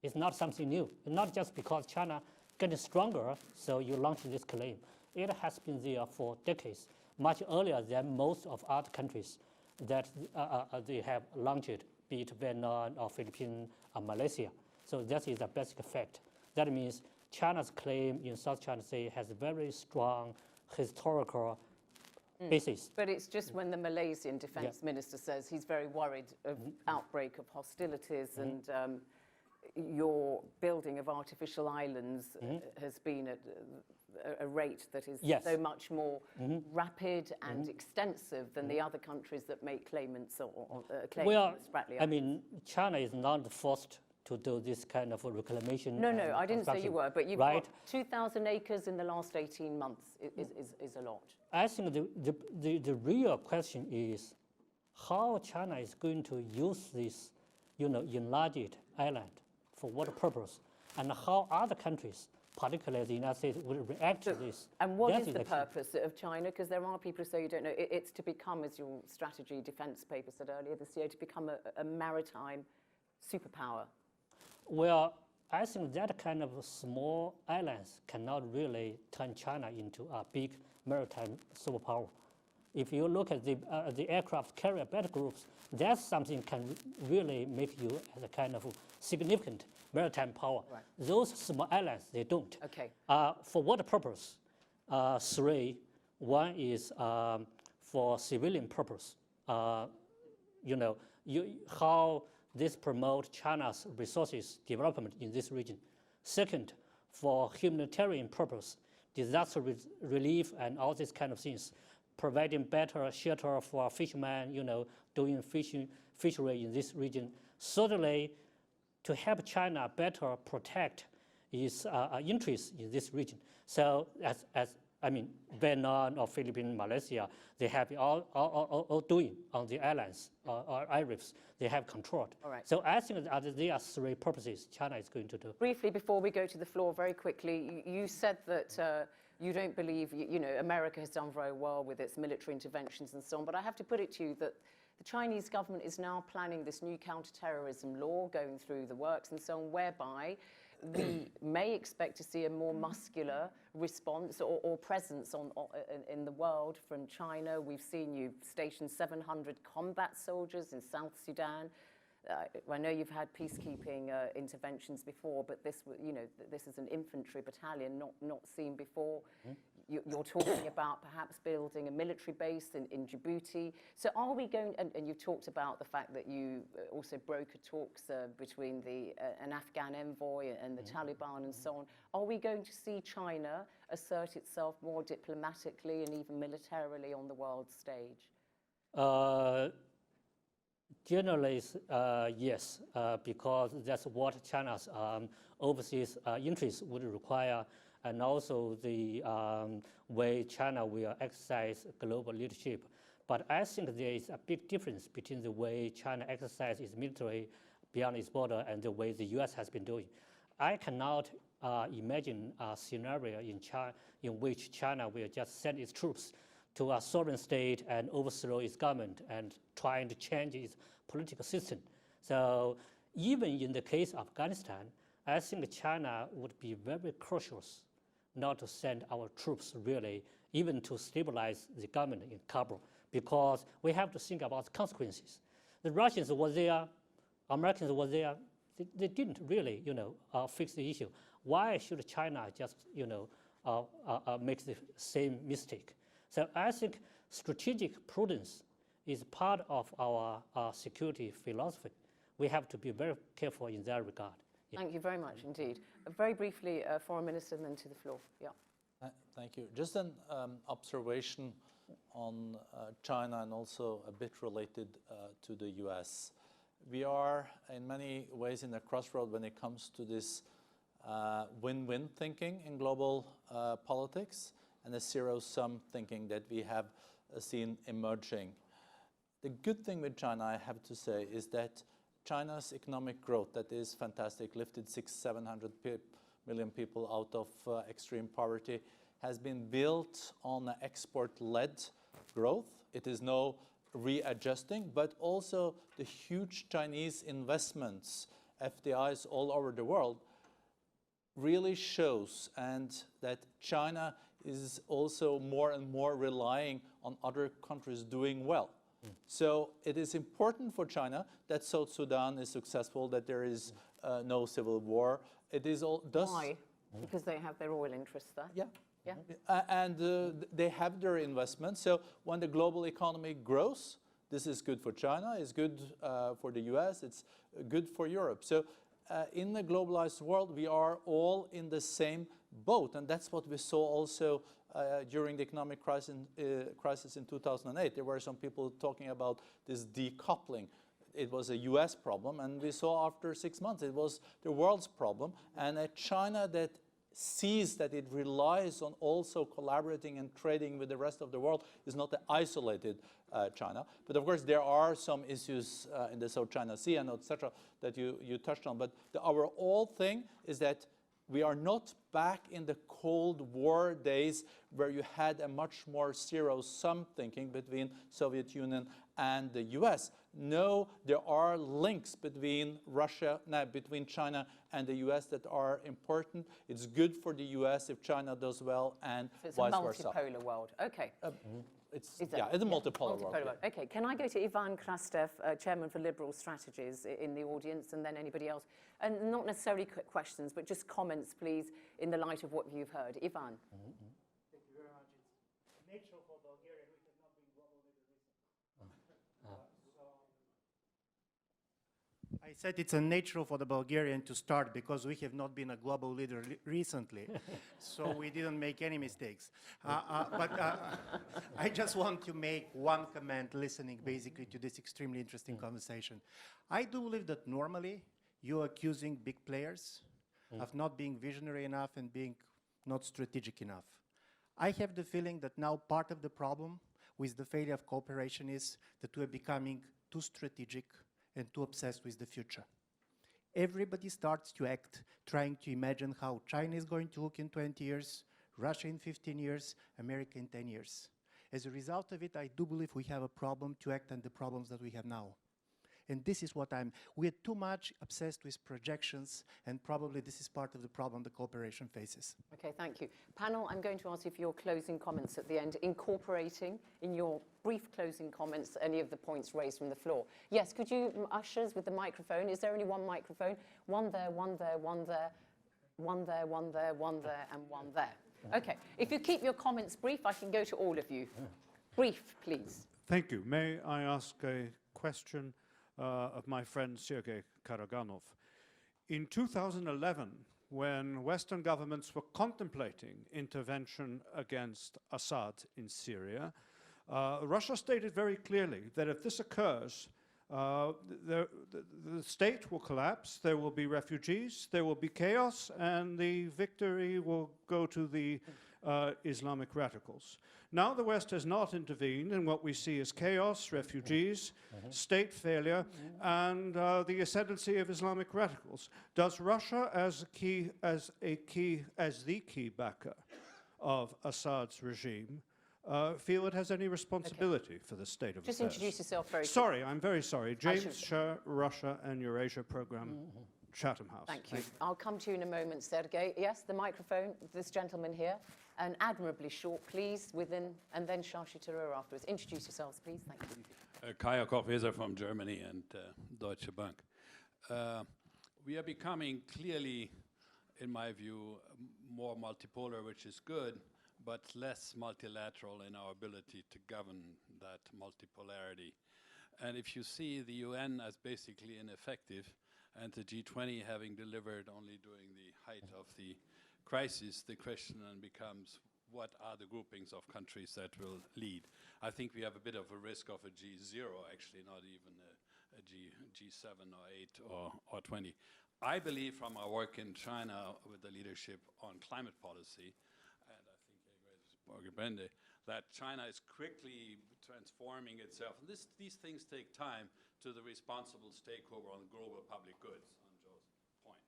is not something new, not just because China getting stronger, so you launch this claim. It has been there for decades, much earlier than most of other countries that they have launched, be it Vietnam or Philippines or Malaysia. So that is a basic fact. That means China's claim in South China Sea has a very strong historical basis. But it's just when the Malaysian defense minister says he's very worried of outbreak of hostilities and your building of artificial islands has been at a rate that is so much more rapid and extensive than the other countries that make claimants or claims. Well, I mean, China is not the first to do this kind of reclamation. No, I didn't say you were, but you've right? got 2,000 acres in the last 18 months is a lot. I think the real question is how China is going to use this, enlarged island for what purpose, and how other countries, particularly the United States, will react to this. And what is the purpose of China? Because there are people who say you don't know. It's to become, as your strategy defense paper said earlier this year, to become a maritime superpower. Well, I think that kind of small islands cannot really turn China into a big maritime superpower. If you look at the aircraft carrier battle groups, that's something can really make you as a kind of significant maritime power. Right. Those small islands, they don't. Okay. For what purpose? Three. One is for civilian purpose. How this promote China's resources development in this region. Second, for humanitarian purpose, disaster relief and all these kind of things, providing better shelter for fishermen, doing fishery in this region. Thirdly, to help China better protect its interests in this region. So I mean, Vietnam or Philippines, Malaysia, they have all doing on the islands or areas. They have controlled. All right. So I think that there are three purposes China is going to do. Briefly, before we go to the floor, very quickly, you said that you don't believe, you know, America has done very well with its military interventions and so on, but I have to put it to you that the Chinese government is now planning this new counterterrorism law, going through the works and so on, whereby we may expect to see a more muscular response or presence in the world from China. We've seen you station 700 combat soldiers in South Sudan. I know you've had peacekeeping interventions before, but this, you know, this is an infantry battalion not seen before. You're talking about perhaps building a military base in Djibouti. So are we going, and you've talked about the fact that you also brokered talks between an Afghan envoy and the Taliban and so on. Are we going to see China assert itself more diplomatically and even militarily on the world stage? Generally, yes, because that's what China's overseas interests would require, and also the way China will exercise global leadership. But I think there is a big difference between the way China exercises its military beyond its border and the way the US has been doing. I cannot imagine a scenario in which China will just send its troops to a sovereign state and overthrow its government and trying to change its political system. So even in the case of Afghanistan, I think China would be very cautious not to send our troops really, even to stabilize the government in Kabul, because we have to think about the consequences. The Russians were there, Americans were there, they didn't really, you know, fix the issue. Why should China just, you know, make the same mistake? So I think strategic prudence is part of our security philosophy. We have to be very careful in that regard. Yeah. Thank you very much indeed. Very briefly, Foreign Minister, and then to the floor. Yeah. Thank you. Just an observation on China and also a bit related to the US. We are in many ways in a crossroad when it comes to this win-win thinking in global politics and a zero-sum thinking that we have seen emerging. The good thing with China, I have to say, is that China's economic growth, that is fantastic, lifted 700 million people out of extreme poverty, has been built on an export-led growth. It is no readjusting, but also the huge Chinese investments, FDIs all over the world, really shows and that China is also more and more relying on other countries doing well. So it is important for China that South Sudan is successful, that there is no civil war. It is all Why? Because they have their oil interests there. Yeah. Yeah. And they have their investments. So when the global economy grows, this is good for China, it's good for the US, it's good for Europe. So in the globalized world, we are all in the same boat. And that's what we saw also during the economic crisis in 2008. There were some people talking about this decoupling. It was a US problem, and we saw after 6 months it was the world's problem. And a China that sees that it relies on also collaborating and trading with the rest of the world is not an isolated China. But of course, there are some issues in the South China Sea and etc. that you touched on. But the overall thing is that we are not back in the Cold War days where you had a much more zero-sum thinking between Soviet Union and the US. No, there are links between between China and the US that are important. It's good for the US if China does well, and So it's vice a versa. multipolar world. Okay. It's Is a multipolar world. world. Okay, can I go to Ivan Krastev, Chairman for Liberal Strategies in the audience, and then anybody else? And not necessarily quick questions, but just comments, please, in the light of what you've heard. Ivan. Thank you very much. It's natural for Bulgaria, we have not been global leader recently. I said it's unnatural for the Bulgarian to start because we have not been a global leader recently, so we didn't make any mistakes. But I just want to make one comment listening basically to this extremely interesting conversation. I do believe that normally you're accusing big players of not being visionary enough and being not strategic enough. I have the feeling that now part of the problem with the failure of cooperation is that we're becoming too strategic and too obsessed with the future. Everybody starts to act, trying to imagine how China is going to look in 20 years, Russia in 15 years, America in 10 years. As a result of it, I do believe we have a problem to act on the problems that we have now. And this is what we're too much obsessed with projections, and probably this is part of the problem the cooperation faces. Okay, thank you. Panel, I'm going to ask you for your closing comments at the end, incorporating in your brief closing comments any of the points raised from the floor. Yes, could you, ushers with the microphone, is there only one microphone? One there, one there, one there, one there, one there, one there, and one there. Okay, if you keep your comments brief, I can go to all of you. Brief, please. Thank you. May I ask a question of my friend Sergei Karaganov? In 2011, when Western governments were contemplating intervention against Assad in Syria, Russia stated very clearly that if this occurs, the state will collapse, there will be refugees, there will be chaos, and the victory will go to the Islamic radicals. Now the West has not intervened, and what we see is chaos, refugees, state failure, and the ascendancy of Islamic radicals. Does Russia, as the key backer of Assad's regime, feel it has any responsibility for the state of Just affairs? introduce yourself very quickly. Sorry, I'm very sorry. James Sher, Russia and Eurasia Program, Chatham House. Thank you. I'll come to you in a moment, Sergei. Yes, the microphone, this gentleman here. And admirably short, please, and then Shashi Tharoor afterwards. Introduce yourselves, please. Thank you. Kaya Kochweser from Germany and Deutsche Bank. We are becoming clearly, in my view, more multipolar, which is good, but less multilateral in our ability to govern that multipolarity. And if you see the UN as basically ineffective, and the G20 having delivered only during the height of the crisis, the question then becomes, what are the groupings of countries that will lead? I think we have a bit of a risk of a G0, actually, not even a G7 or 8 or 20. I believe from our work in China with the leadership on climate policy, and I think that China is quickly transforming itself. And these things take time to the responsible stakeholder on global public goods, on Joe's point.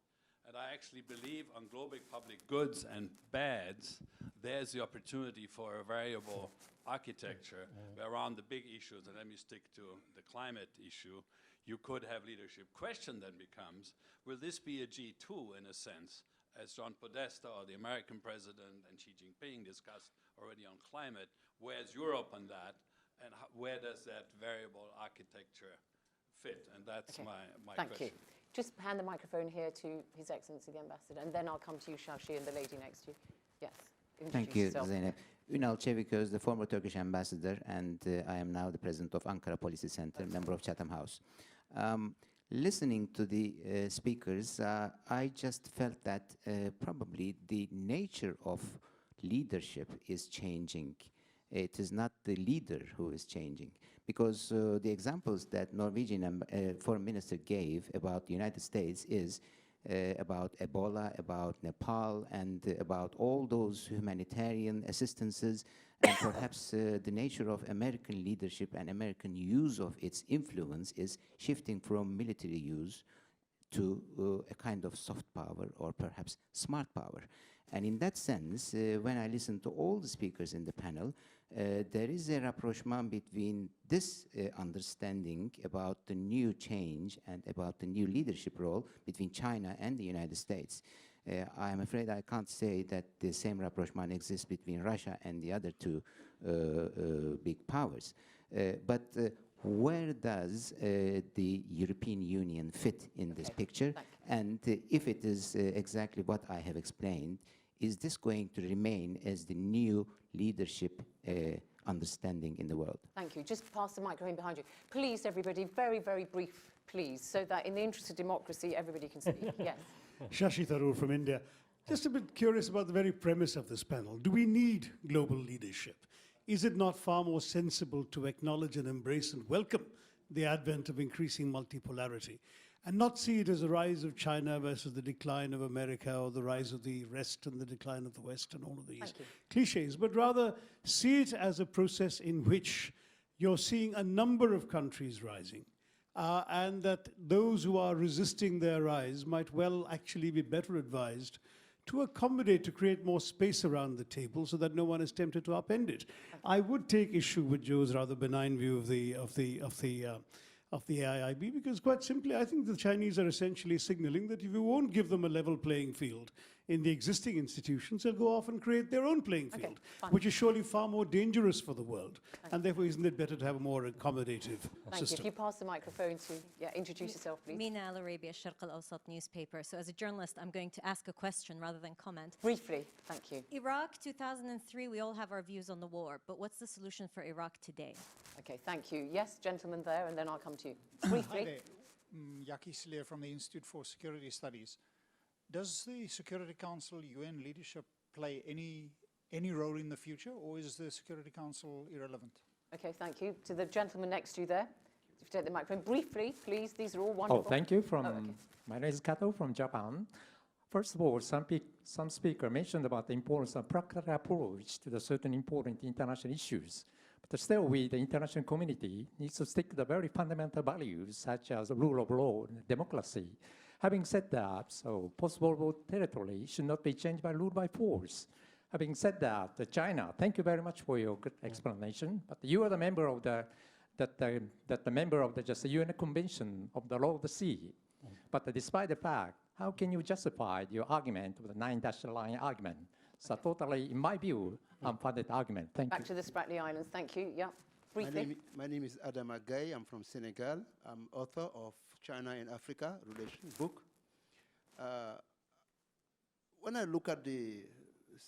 And I actually believe on global public goods and bads, there's the opportunity for a variable architecture around the big issues, and let me stick to the climate issue. You could have leadership. Question then becomes, will this be a G2 in a sense, as John Podesta or the American president and Xi Jinping discussed already on climate? Where's Europe on that, and where does that variable architecture fit? And that's my Thank question. you. Just hand the microphone here to His Excellency the Ambassador, and then I'll come to you, Shashi, and the lady next to you. Yes. Thank you, yourself. Zeynep. Ünal Çeviköz, the former Turkish ambassador, and I am now the president of Ankara Policy Center, member of Chatham House. Listening to the speakers, I just felt that probably the nature of leadership is changing. It is not the leader who is changing, because the examples that Norwegian foreign minister gave about the United States is about Ebola, about Nepal, and about all those humanitarian assistances, and perhaps the nature of American leadership and American use of its influence is shifting from military use to a kind of soft power or perhaps smart power. And in that sense, when I listen to all the speakers in the panel, there is a rapprochement between this understanding about the new change and about the new leadership role between China and the United States. I am afraid I can't say that the same rapprochement exists between Russia and the other two big powers. But where does the European Union fit in this picture? And if it is exactly what I have explained, is this going to remain as the new leadership understanding in the world? Thank you. Just pass the microphone behind you. Please, everybody, very, very brief, please, so that in the interest of democracy, everybody can speak. Yes. Shashi Tharoor from India. Just a bit curious about the very premise of this panel. Do we need global leadership? Is it not far more sensible to acknowledge and embrace and welcome the advent of increasing multipolarity and not see it as a rise of China versus the decline of America or the rise of the rest and the decline of the West and all of these cliches, but rather see it as a process in which you're seeing a number of countries rising. And that those who are resisting their rise might well actually be better advised to accommodate, to create more space around the table so that no one is tempted to upend it. I would take issue with Joe's rather benign view of the AIIB, because quite simply, I think the Chinese are essentially signaling that if you won't give them a level playing field in the existing institutions, they'll go off and create their own playing field, which is surely far more dangerous for the world. And therefore, isn't it better to have a more accommodative Thank system? you. If you pass the microphone to, introduce yourself, please. Mina Al Arabia, Sharq Al Awsat newspaper. So as a journalist, I'm going to ask a question rather than comment. Briefly, thank you. Iraq, 2003, we all have our views on the war, but what's the solution for Iraq today? Okay, thank you. Yes, gentleman there, and then I'll come to you. Briefly. Hi there. Yaki Slir from the Institute for Security Studies. Does the Security Council UN leadership play any role in the future, or is the Security Council irrelevant? Okay, thank you. To the gentleman next to you there. If you take the microphone briefly, please. These are all wonderful. Oh, thank you. My name is Kato from Japan. First of all, some speaker mentioned about the importance of practical approach to the certain important international issues. But still, the international community needs to stick to the very fundamental values such as the rule of law and democracy. Having said that, so post-war territory should not be changed by rule by force. Having said that, China, thank you very much for your good explanation. But you are the member of the UN Convention of the Law of the Sea. But despite the fact, how can you justify your argument with the 9-line argument? So totally, in my view, unfounded argument. Thank you. Back to the Spratly Islands. Thank you. Yeah, briefly. My name is Adam Agay. I'm from Senegal. I'm author of China and Africa Relation book. When I look at the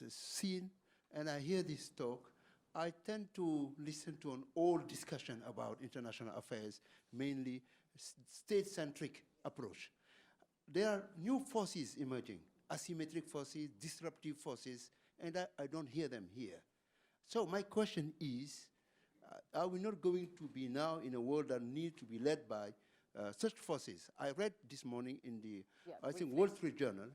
scene and I hear this talk, I tend to listen to an old discussion about international affairs, mainly state-centric approach. There are new forces emerging, asymmetric forces, disruptive forces, and I don't hear them here. So my question is, are we not going to be now in a world that needs to be led by such forces? I read this morning in the, I think, Wall Street Journal,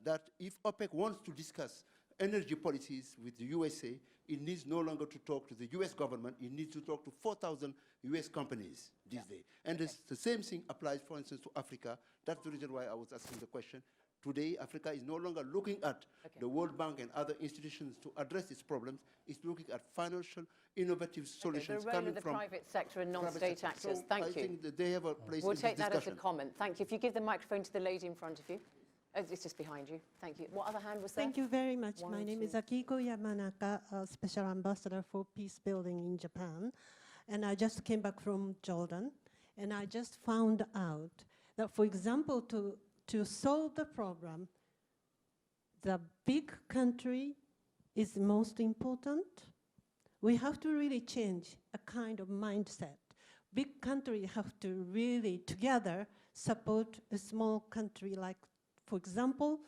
that if OPEC wants to discuss energy policies with the USA, it needs no longer to talk to the US government, it needs to talk to 4,000 US companies these days. And the same thing applies, for instance, to Africa. That's the reason why I was asking the question. Today, Africa is no longer looking at the World Bank and other institutions to address its problems. It's looking at financial, innovative solutions the role of the private sector and non-state actors. So Thank I you. think that they have a place We'll in take this that discussion. as a comment. Thank you. If you give the microphone to the lady in front of you. Oh, it's just behind you. Thank you. What other hand was there? Thank you very much. One My or name two. is Akiko Yamanaka, Special Ambassador for Peace Building in Japan. And I just came back from Jordan. And I just found out that, for example, to solve the problem, the big country is most important. We have to really change a kind of mindset. Big country have to really together support a small country like, for example,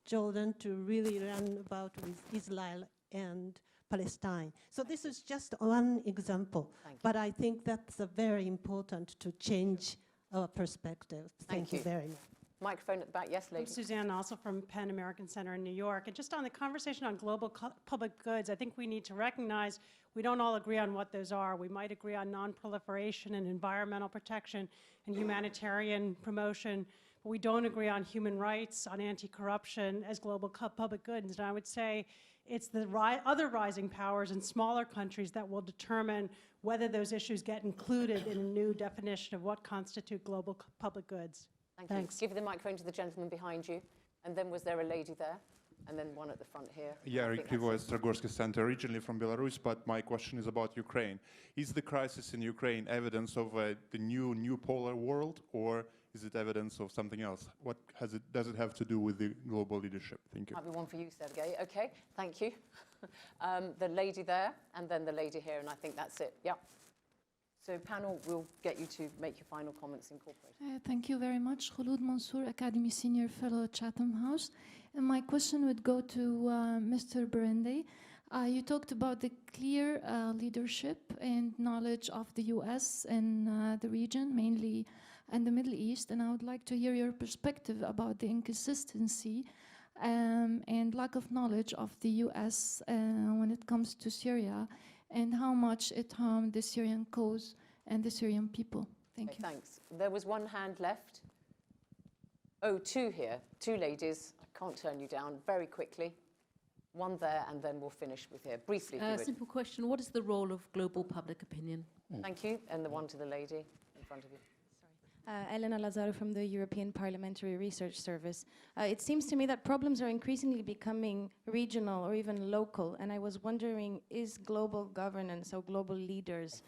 Jordan, to really run about with Israel and Palestine. So this is just one example, but I think that's very important to change our perspective. Thank you very much. Microphone at the back. Yes, lady. I'm Suzanne, also from Penn American Center in New York. And just on the conversation on global public goods, I think we need to recognize we don't all agree on what those are. We might agree on non-proliferation and environmental protection and humanitarian promotion, but we don't agree on human rights, on anti-corruption as global public goods. And I would say it's the other rising powers in smaller countries that will determine whether those issues get included in a new definition of what constitute global public goods. Thanks. Give the microphone to the gentleman behind you. And then was there a lady there? And then one at the front here. Yeah, Eric Krivo, Stragorsky Center, originally from Belarus, but my question is about Ukraine. Is the crisis in Ukraine evidence of the new polar world, or is it evidence of something else? What does it have to do with the global leadership? Thank you. Might be one for you, Sergey. Okay, thank you. The lady there, and then the lady here, and I think that's it. Yeah. So panel, we'll get you to make your final comments incorporated. Thank you very much. Khulud Mansour, Academy Senior Fellow at Chatham House. And my question would go to Mr. Berende. You talked about the clear leadership and knowledge of the US and the region, mainly and the Middle East, and I would like to hear your perspective about the inconsistency and lack of knowledge of the US when it comes to Syria and how much it harmed the Syrian cause and the Syrian people. Thank you. Thanks. There was one hand left. Oh, two here. Two ladies. I can't turn you down. Very quickly. One there, and then we'll finish with here. Briefly, if you would. Simple question. What is the role of global public opinion? Thank you. And the one to the lady in front of you. Elena Lazaro from the European Parliamentary Research Service. It seems to me that problems are increasingly becoming regional or even local, and I was wondering, is global governance or global leaders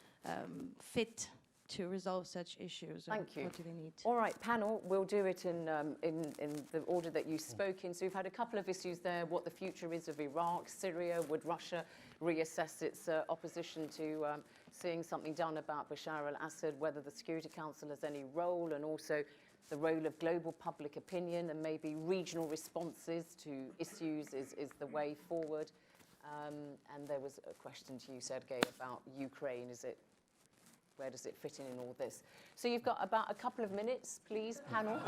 fit to resolve such issues? Thank you. What do they need? All right, panel, we'll do it in the order that you spoke in. So we've had a couple of issues there, what the future is of Iraq, Syria, would Russia reassess its opposition to seeing something done about Bashar al-Assad, whether the Security Council has any role, and also the role of global public opinion and maybe regional responses to issues is the way forward. And there was a question to you, Sergei, about Ukraine. Where does it fit in all this? So you've got about a couple of minutes, please, panel.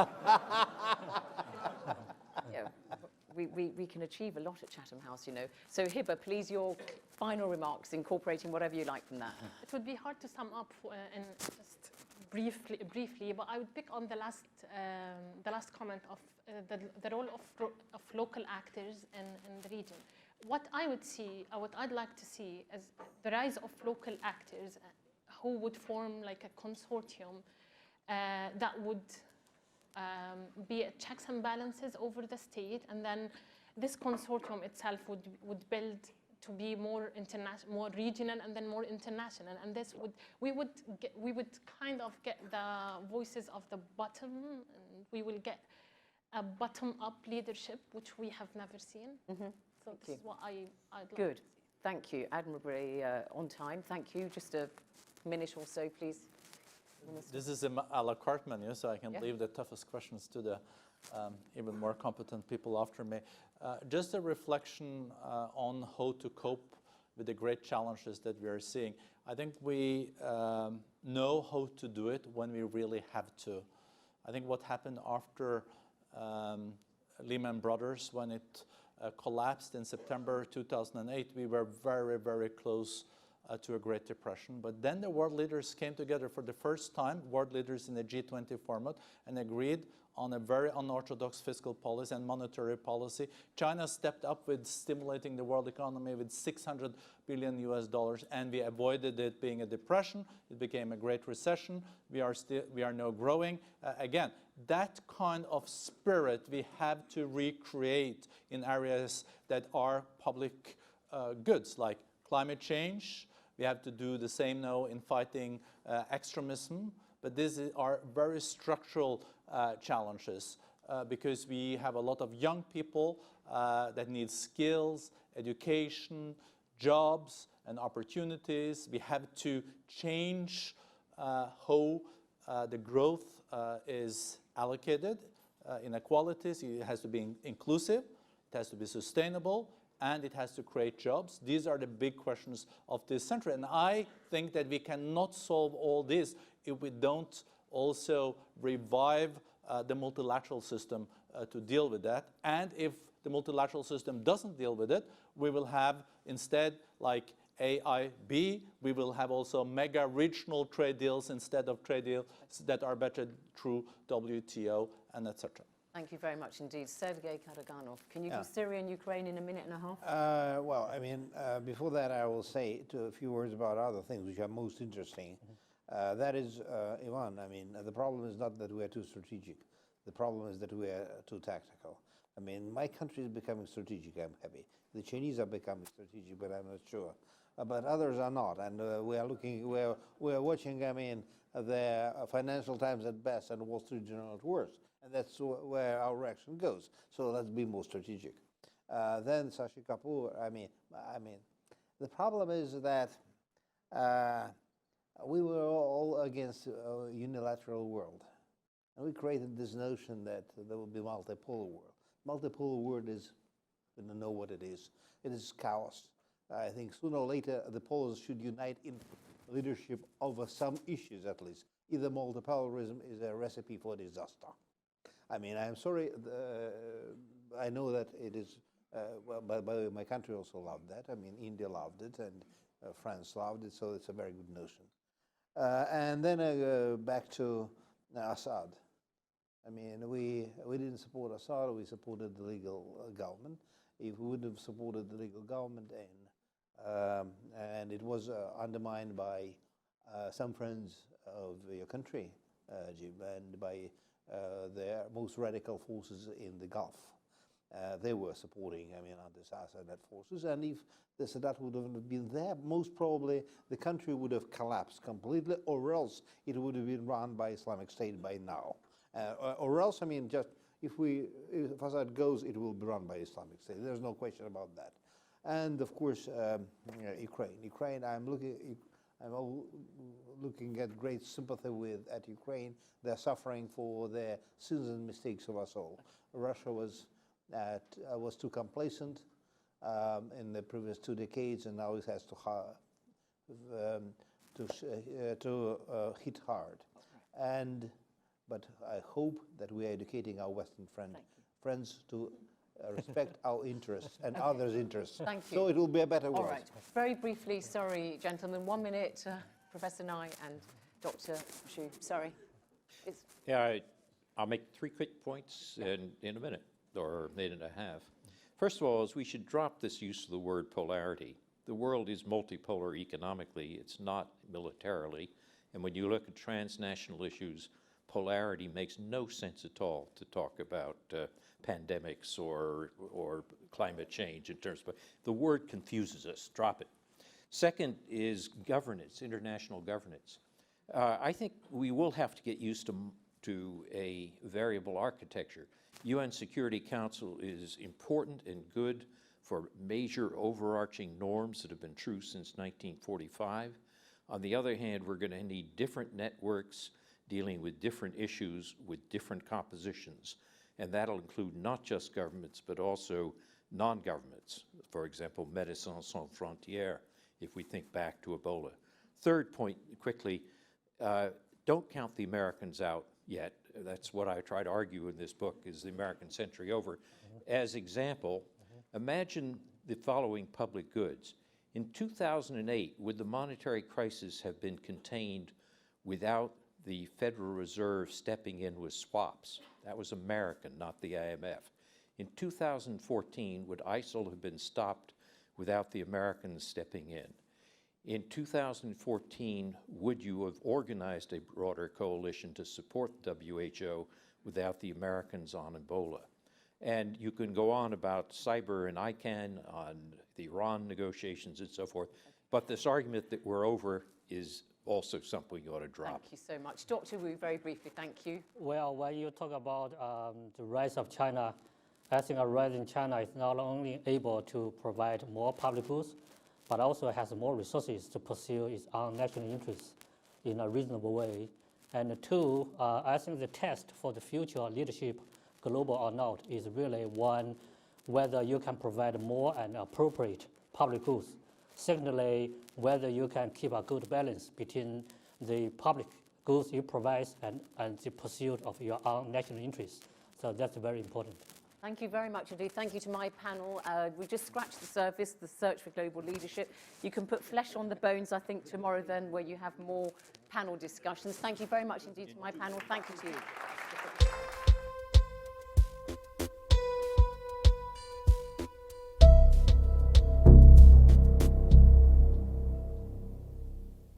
Yeah, we can achieve a lot at Chatham House, you know. So Hiba, please, your final remarks, incorporating whatever you like from that. It would be hard to sum up in just briefly, but I would pick on the last comment of the role of local actors in the region. What I would see, what I'd like to see, is the rise of local actors who would form like a consortium that would be checks and balances over the state, and then this consortium itself would build to be more international, more regional, and then more international. And this we would kind of get the voices of the bottom, and we will get a bottom-up leadership, which we have never seen. So this is what I'd like Good. to see. Thank you. Admirably on time. Thank you. Just a minute or so, please. Minister. This is a la carte menu, so I can leave the toughest questions to the even more competent people after me. Just a reflection on how to cope with the great challenges that we are seeing. I think we know how to do it when we really have to. I think what happened after Lehman Brothers, when it collapsed in September 2008, we were very, very close to a Great Depression. But then the world leaders came together for the first time, world leaders in the G20 format, and agreed on a very unorthodox fiscal policy and monetary policy. China stepped up with stimulating the world economy with $600 billion US, and we avoided it being a depression. It became a great recession. We are now growing. Again, that kind of spirit we have to recreate in areas that are public goods, like climate change. We have to do the same now in fighting extremism. But these are very structural challenges because we have a lot of young people that need skills, education, jobs, and opportunities. We have to change how the growth is allocated. Inequalities, it has to be inclusive, it has to be sustainable, and it has to create jobs. These are the big questions of this century. And I think that we cannot solve all this if we don't also revive the multilateral system to deal with that. And if the multilateral system doesn't deal with it, we will have instead, like AIB, we will have also mega regional trade deals instead of trade deals that are better through WTO and etc. Thank you very much indeed. Sergei Karaganov, can you do Syria and Ukraine in a minute and a half? Well, I mean, before that, I will say a few words about other things which are most interesting. That is, Ivan, I mean, the problem is not that we are too strategic. The problem is that we are too tactical. I mean, my country is becoming strategic, I'm happy. The Chinese are becoming strategic, but I'm not sure. But others are not, and we are watching, I mean, the Financial Times at best and Wall Street Journal at worst. And that's where our reaction goes. So let's be more strategic. Then Shashi Kapoor, I mean, the problem is that we were all against a unilateral world. And we created this notion that there will be multipolar world. Multipolar world is, we don't know what it is. It is chaos. I think sooner or later the Poles should unite in leadership over some issues at least. Either multilateralism is a recipe for disaster. I mean, I'm sorry, I know that it is, well, by the way, my country also loved that. I mean, India loved it and France loved it, so it's a very good notion. And then back to Assad. I mean, we didn't support Assad, we supported the legal government. If we wouldn't have supported the legal government, and it was undermined by some friends of your country, Jim, and by their most radical forces in the Gulf. They were supporting, I mean, anti-Assad forces, and if the Sadat would have been there, most probably the country would have collapsed completely, or else it would have been run by Islamic State by now. Or else, I mean, just if Assad goes, it will be run by Islamic State. There's no question about that. And of course, Ukraine. Ukraine, I'm looking at great sympathy at Ukraine. They're suffering for their sins and mistakes of us all. Russia was too complacent in the previous 2 decades, and now it has to hit hard. But I hope that we are educating our Western friends to respect our interests and others' interests. Thank you. So it will be a better world. All right. Very briefly, sorry, gentlemen, 1 minute, Professor Nye and Dr. Shu. Sorry. Yeah, I'll make 3 quick points in a minute, or a minute and a half. First of all, is we should drop this use of the word polarity. The world is multipolar economically, it's not militarily. And when you look at transnational issues, polarity makes no sense at all to talk about pandemics or climate change in terms of, the word confuses us, drop it. Second is governance, international governance. I think we will have to get used to a variable architecture. UN Security Council is important and good for major overarching norms that have been true since 1945. On the other hand, we're going to need different networks dealing with different issues with different compositions. And that'll include not just governments, but also non-governments. For example, Médecins Sans Frontières, if we think back to Ebola. Third point, quickly, don't count the Americans out yet. That's what I try to argue in this book, is the American century over. As example, imagine the following public goods. In 2008, would the monetary crisis have been contained without the Federal Reserve stepping in with swaps? That was American, not the IMF. In 2014, would ISIL have been stopped without the Americans stepping in? In 2014, would you have organized a broader coalition to support WHO without the Americans on Ebola? And you can go on about cyber and ICANN, on the Iran negotiations and so forth, but this argument that we're over is also something you ought to drop. Thank you so much. Dr. Wu, very briefly, thank you. Well, when you talk about the rise of China, I think a rising China is not only able to provide more public goods, but also has more resources to pursue its own national interests in a reasonable way. And two, I think the test for the future leadership, global or not, is really one, whether you can provide more and appropriate public goods. Secondly, whether you can keep a good balance between the public goods you provide and the pursuit of your own national interests. So that's very important. Thank you very much indeed. Thank you to my panel. We just scratched the surface, the search for global leadership. You can put flesh on the bones, I think, tomorrow then, where you have more panel discussions. Thank you very much indeed to my panel. Thank you to you.